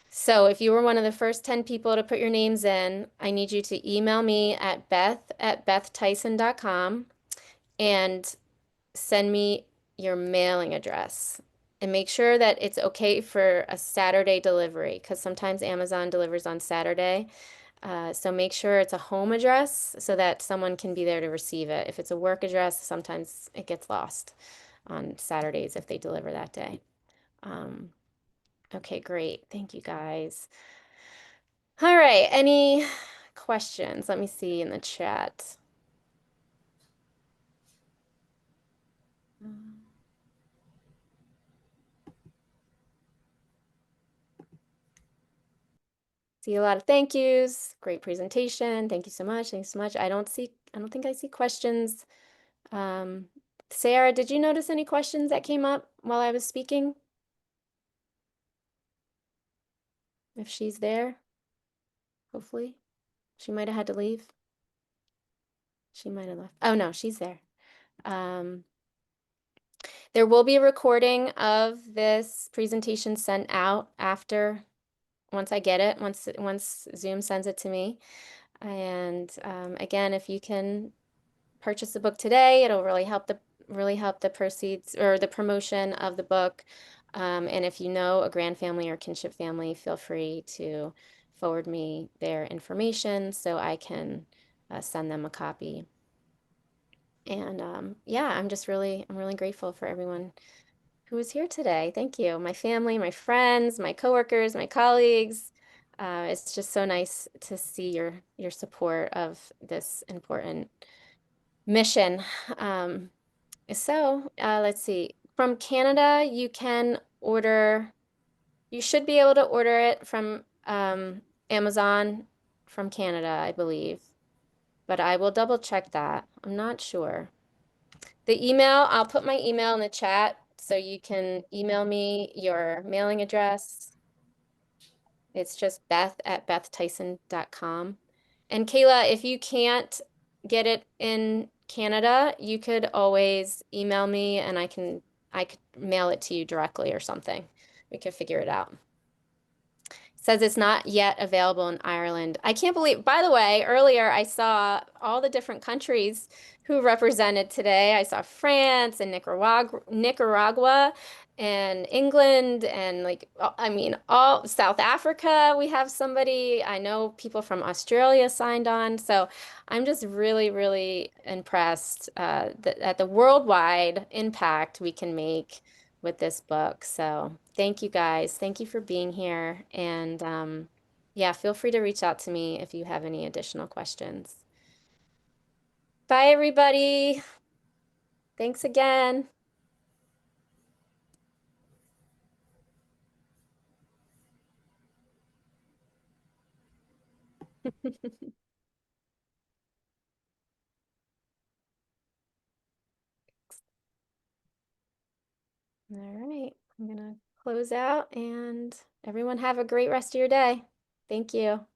So if you were one of the first 10 people to put your names in, I need you to email me at beth@bethtyson.com and send me your mailing address. And make sure that it's okay for a Saturday delivery because sometimes Amazon delivers on Saturday. So make sure it's a home address so that someone can be there to receive it. If it's a work address, sometimes it gets lost on Saturdays if they deliver that day. Okay, great. Thank you guys. All right, any questions? Let me see in the chat. See a lot of thank yous. Great presentation. Thank you so much. Thanks so much. I don't think I see questions. Sarah, did you notice any questions that came up while I was speaking? If she's there, hopefully. She might have had to leave. She might have left. Oh no, she's there. There will be a recording of this presentation sent out once I get it, once Zoom sends it to me. And again, if you can purchase the book today, it'll really help the proceeds or the promotion of the book. And if you know a grand family or kinship family, feel free to forward me their information so I can send them a copy. And yeah, I'm really grateful for everyone who was here today. Thank you. My family, my friends, my coworkers, my colleagues. It's just so nice to see your support of this important mission. Let's see. From Canada, you should be able to order it from Amazon from Canada, I believe. But I will double check that. I'm not sure. The email, I'll put my email in the chat so you can email me your mailing address. It's just beth@bethtyson.com. And Kayla, if you can't get it in Canada, you could always email me and I I could mail it to you directly or something. We could figure it out. Says it's not yet available in Ireland. I can't believe, by the way, earlier I saw all the different countries who represented today. I saw France and Nicaragua and England and like, I mean, all South Africa. We have somebody, I know people from Australia signed on. So I'm just really, really impressed at the worldwide impact we can make with this book. So thank you guys. Thank you for being here. And yeah, feel free to reach out to me if you have any additional questions. Bye, everybody. Thanks again. All right, I'm gonna close out and everyone have a great rest of your day. Thank you.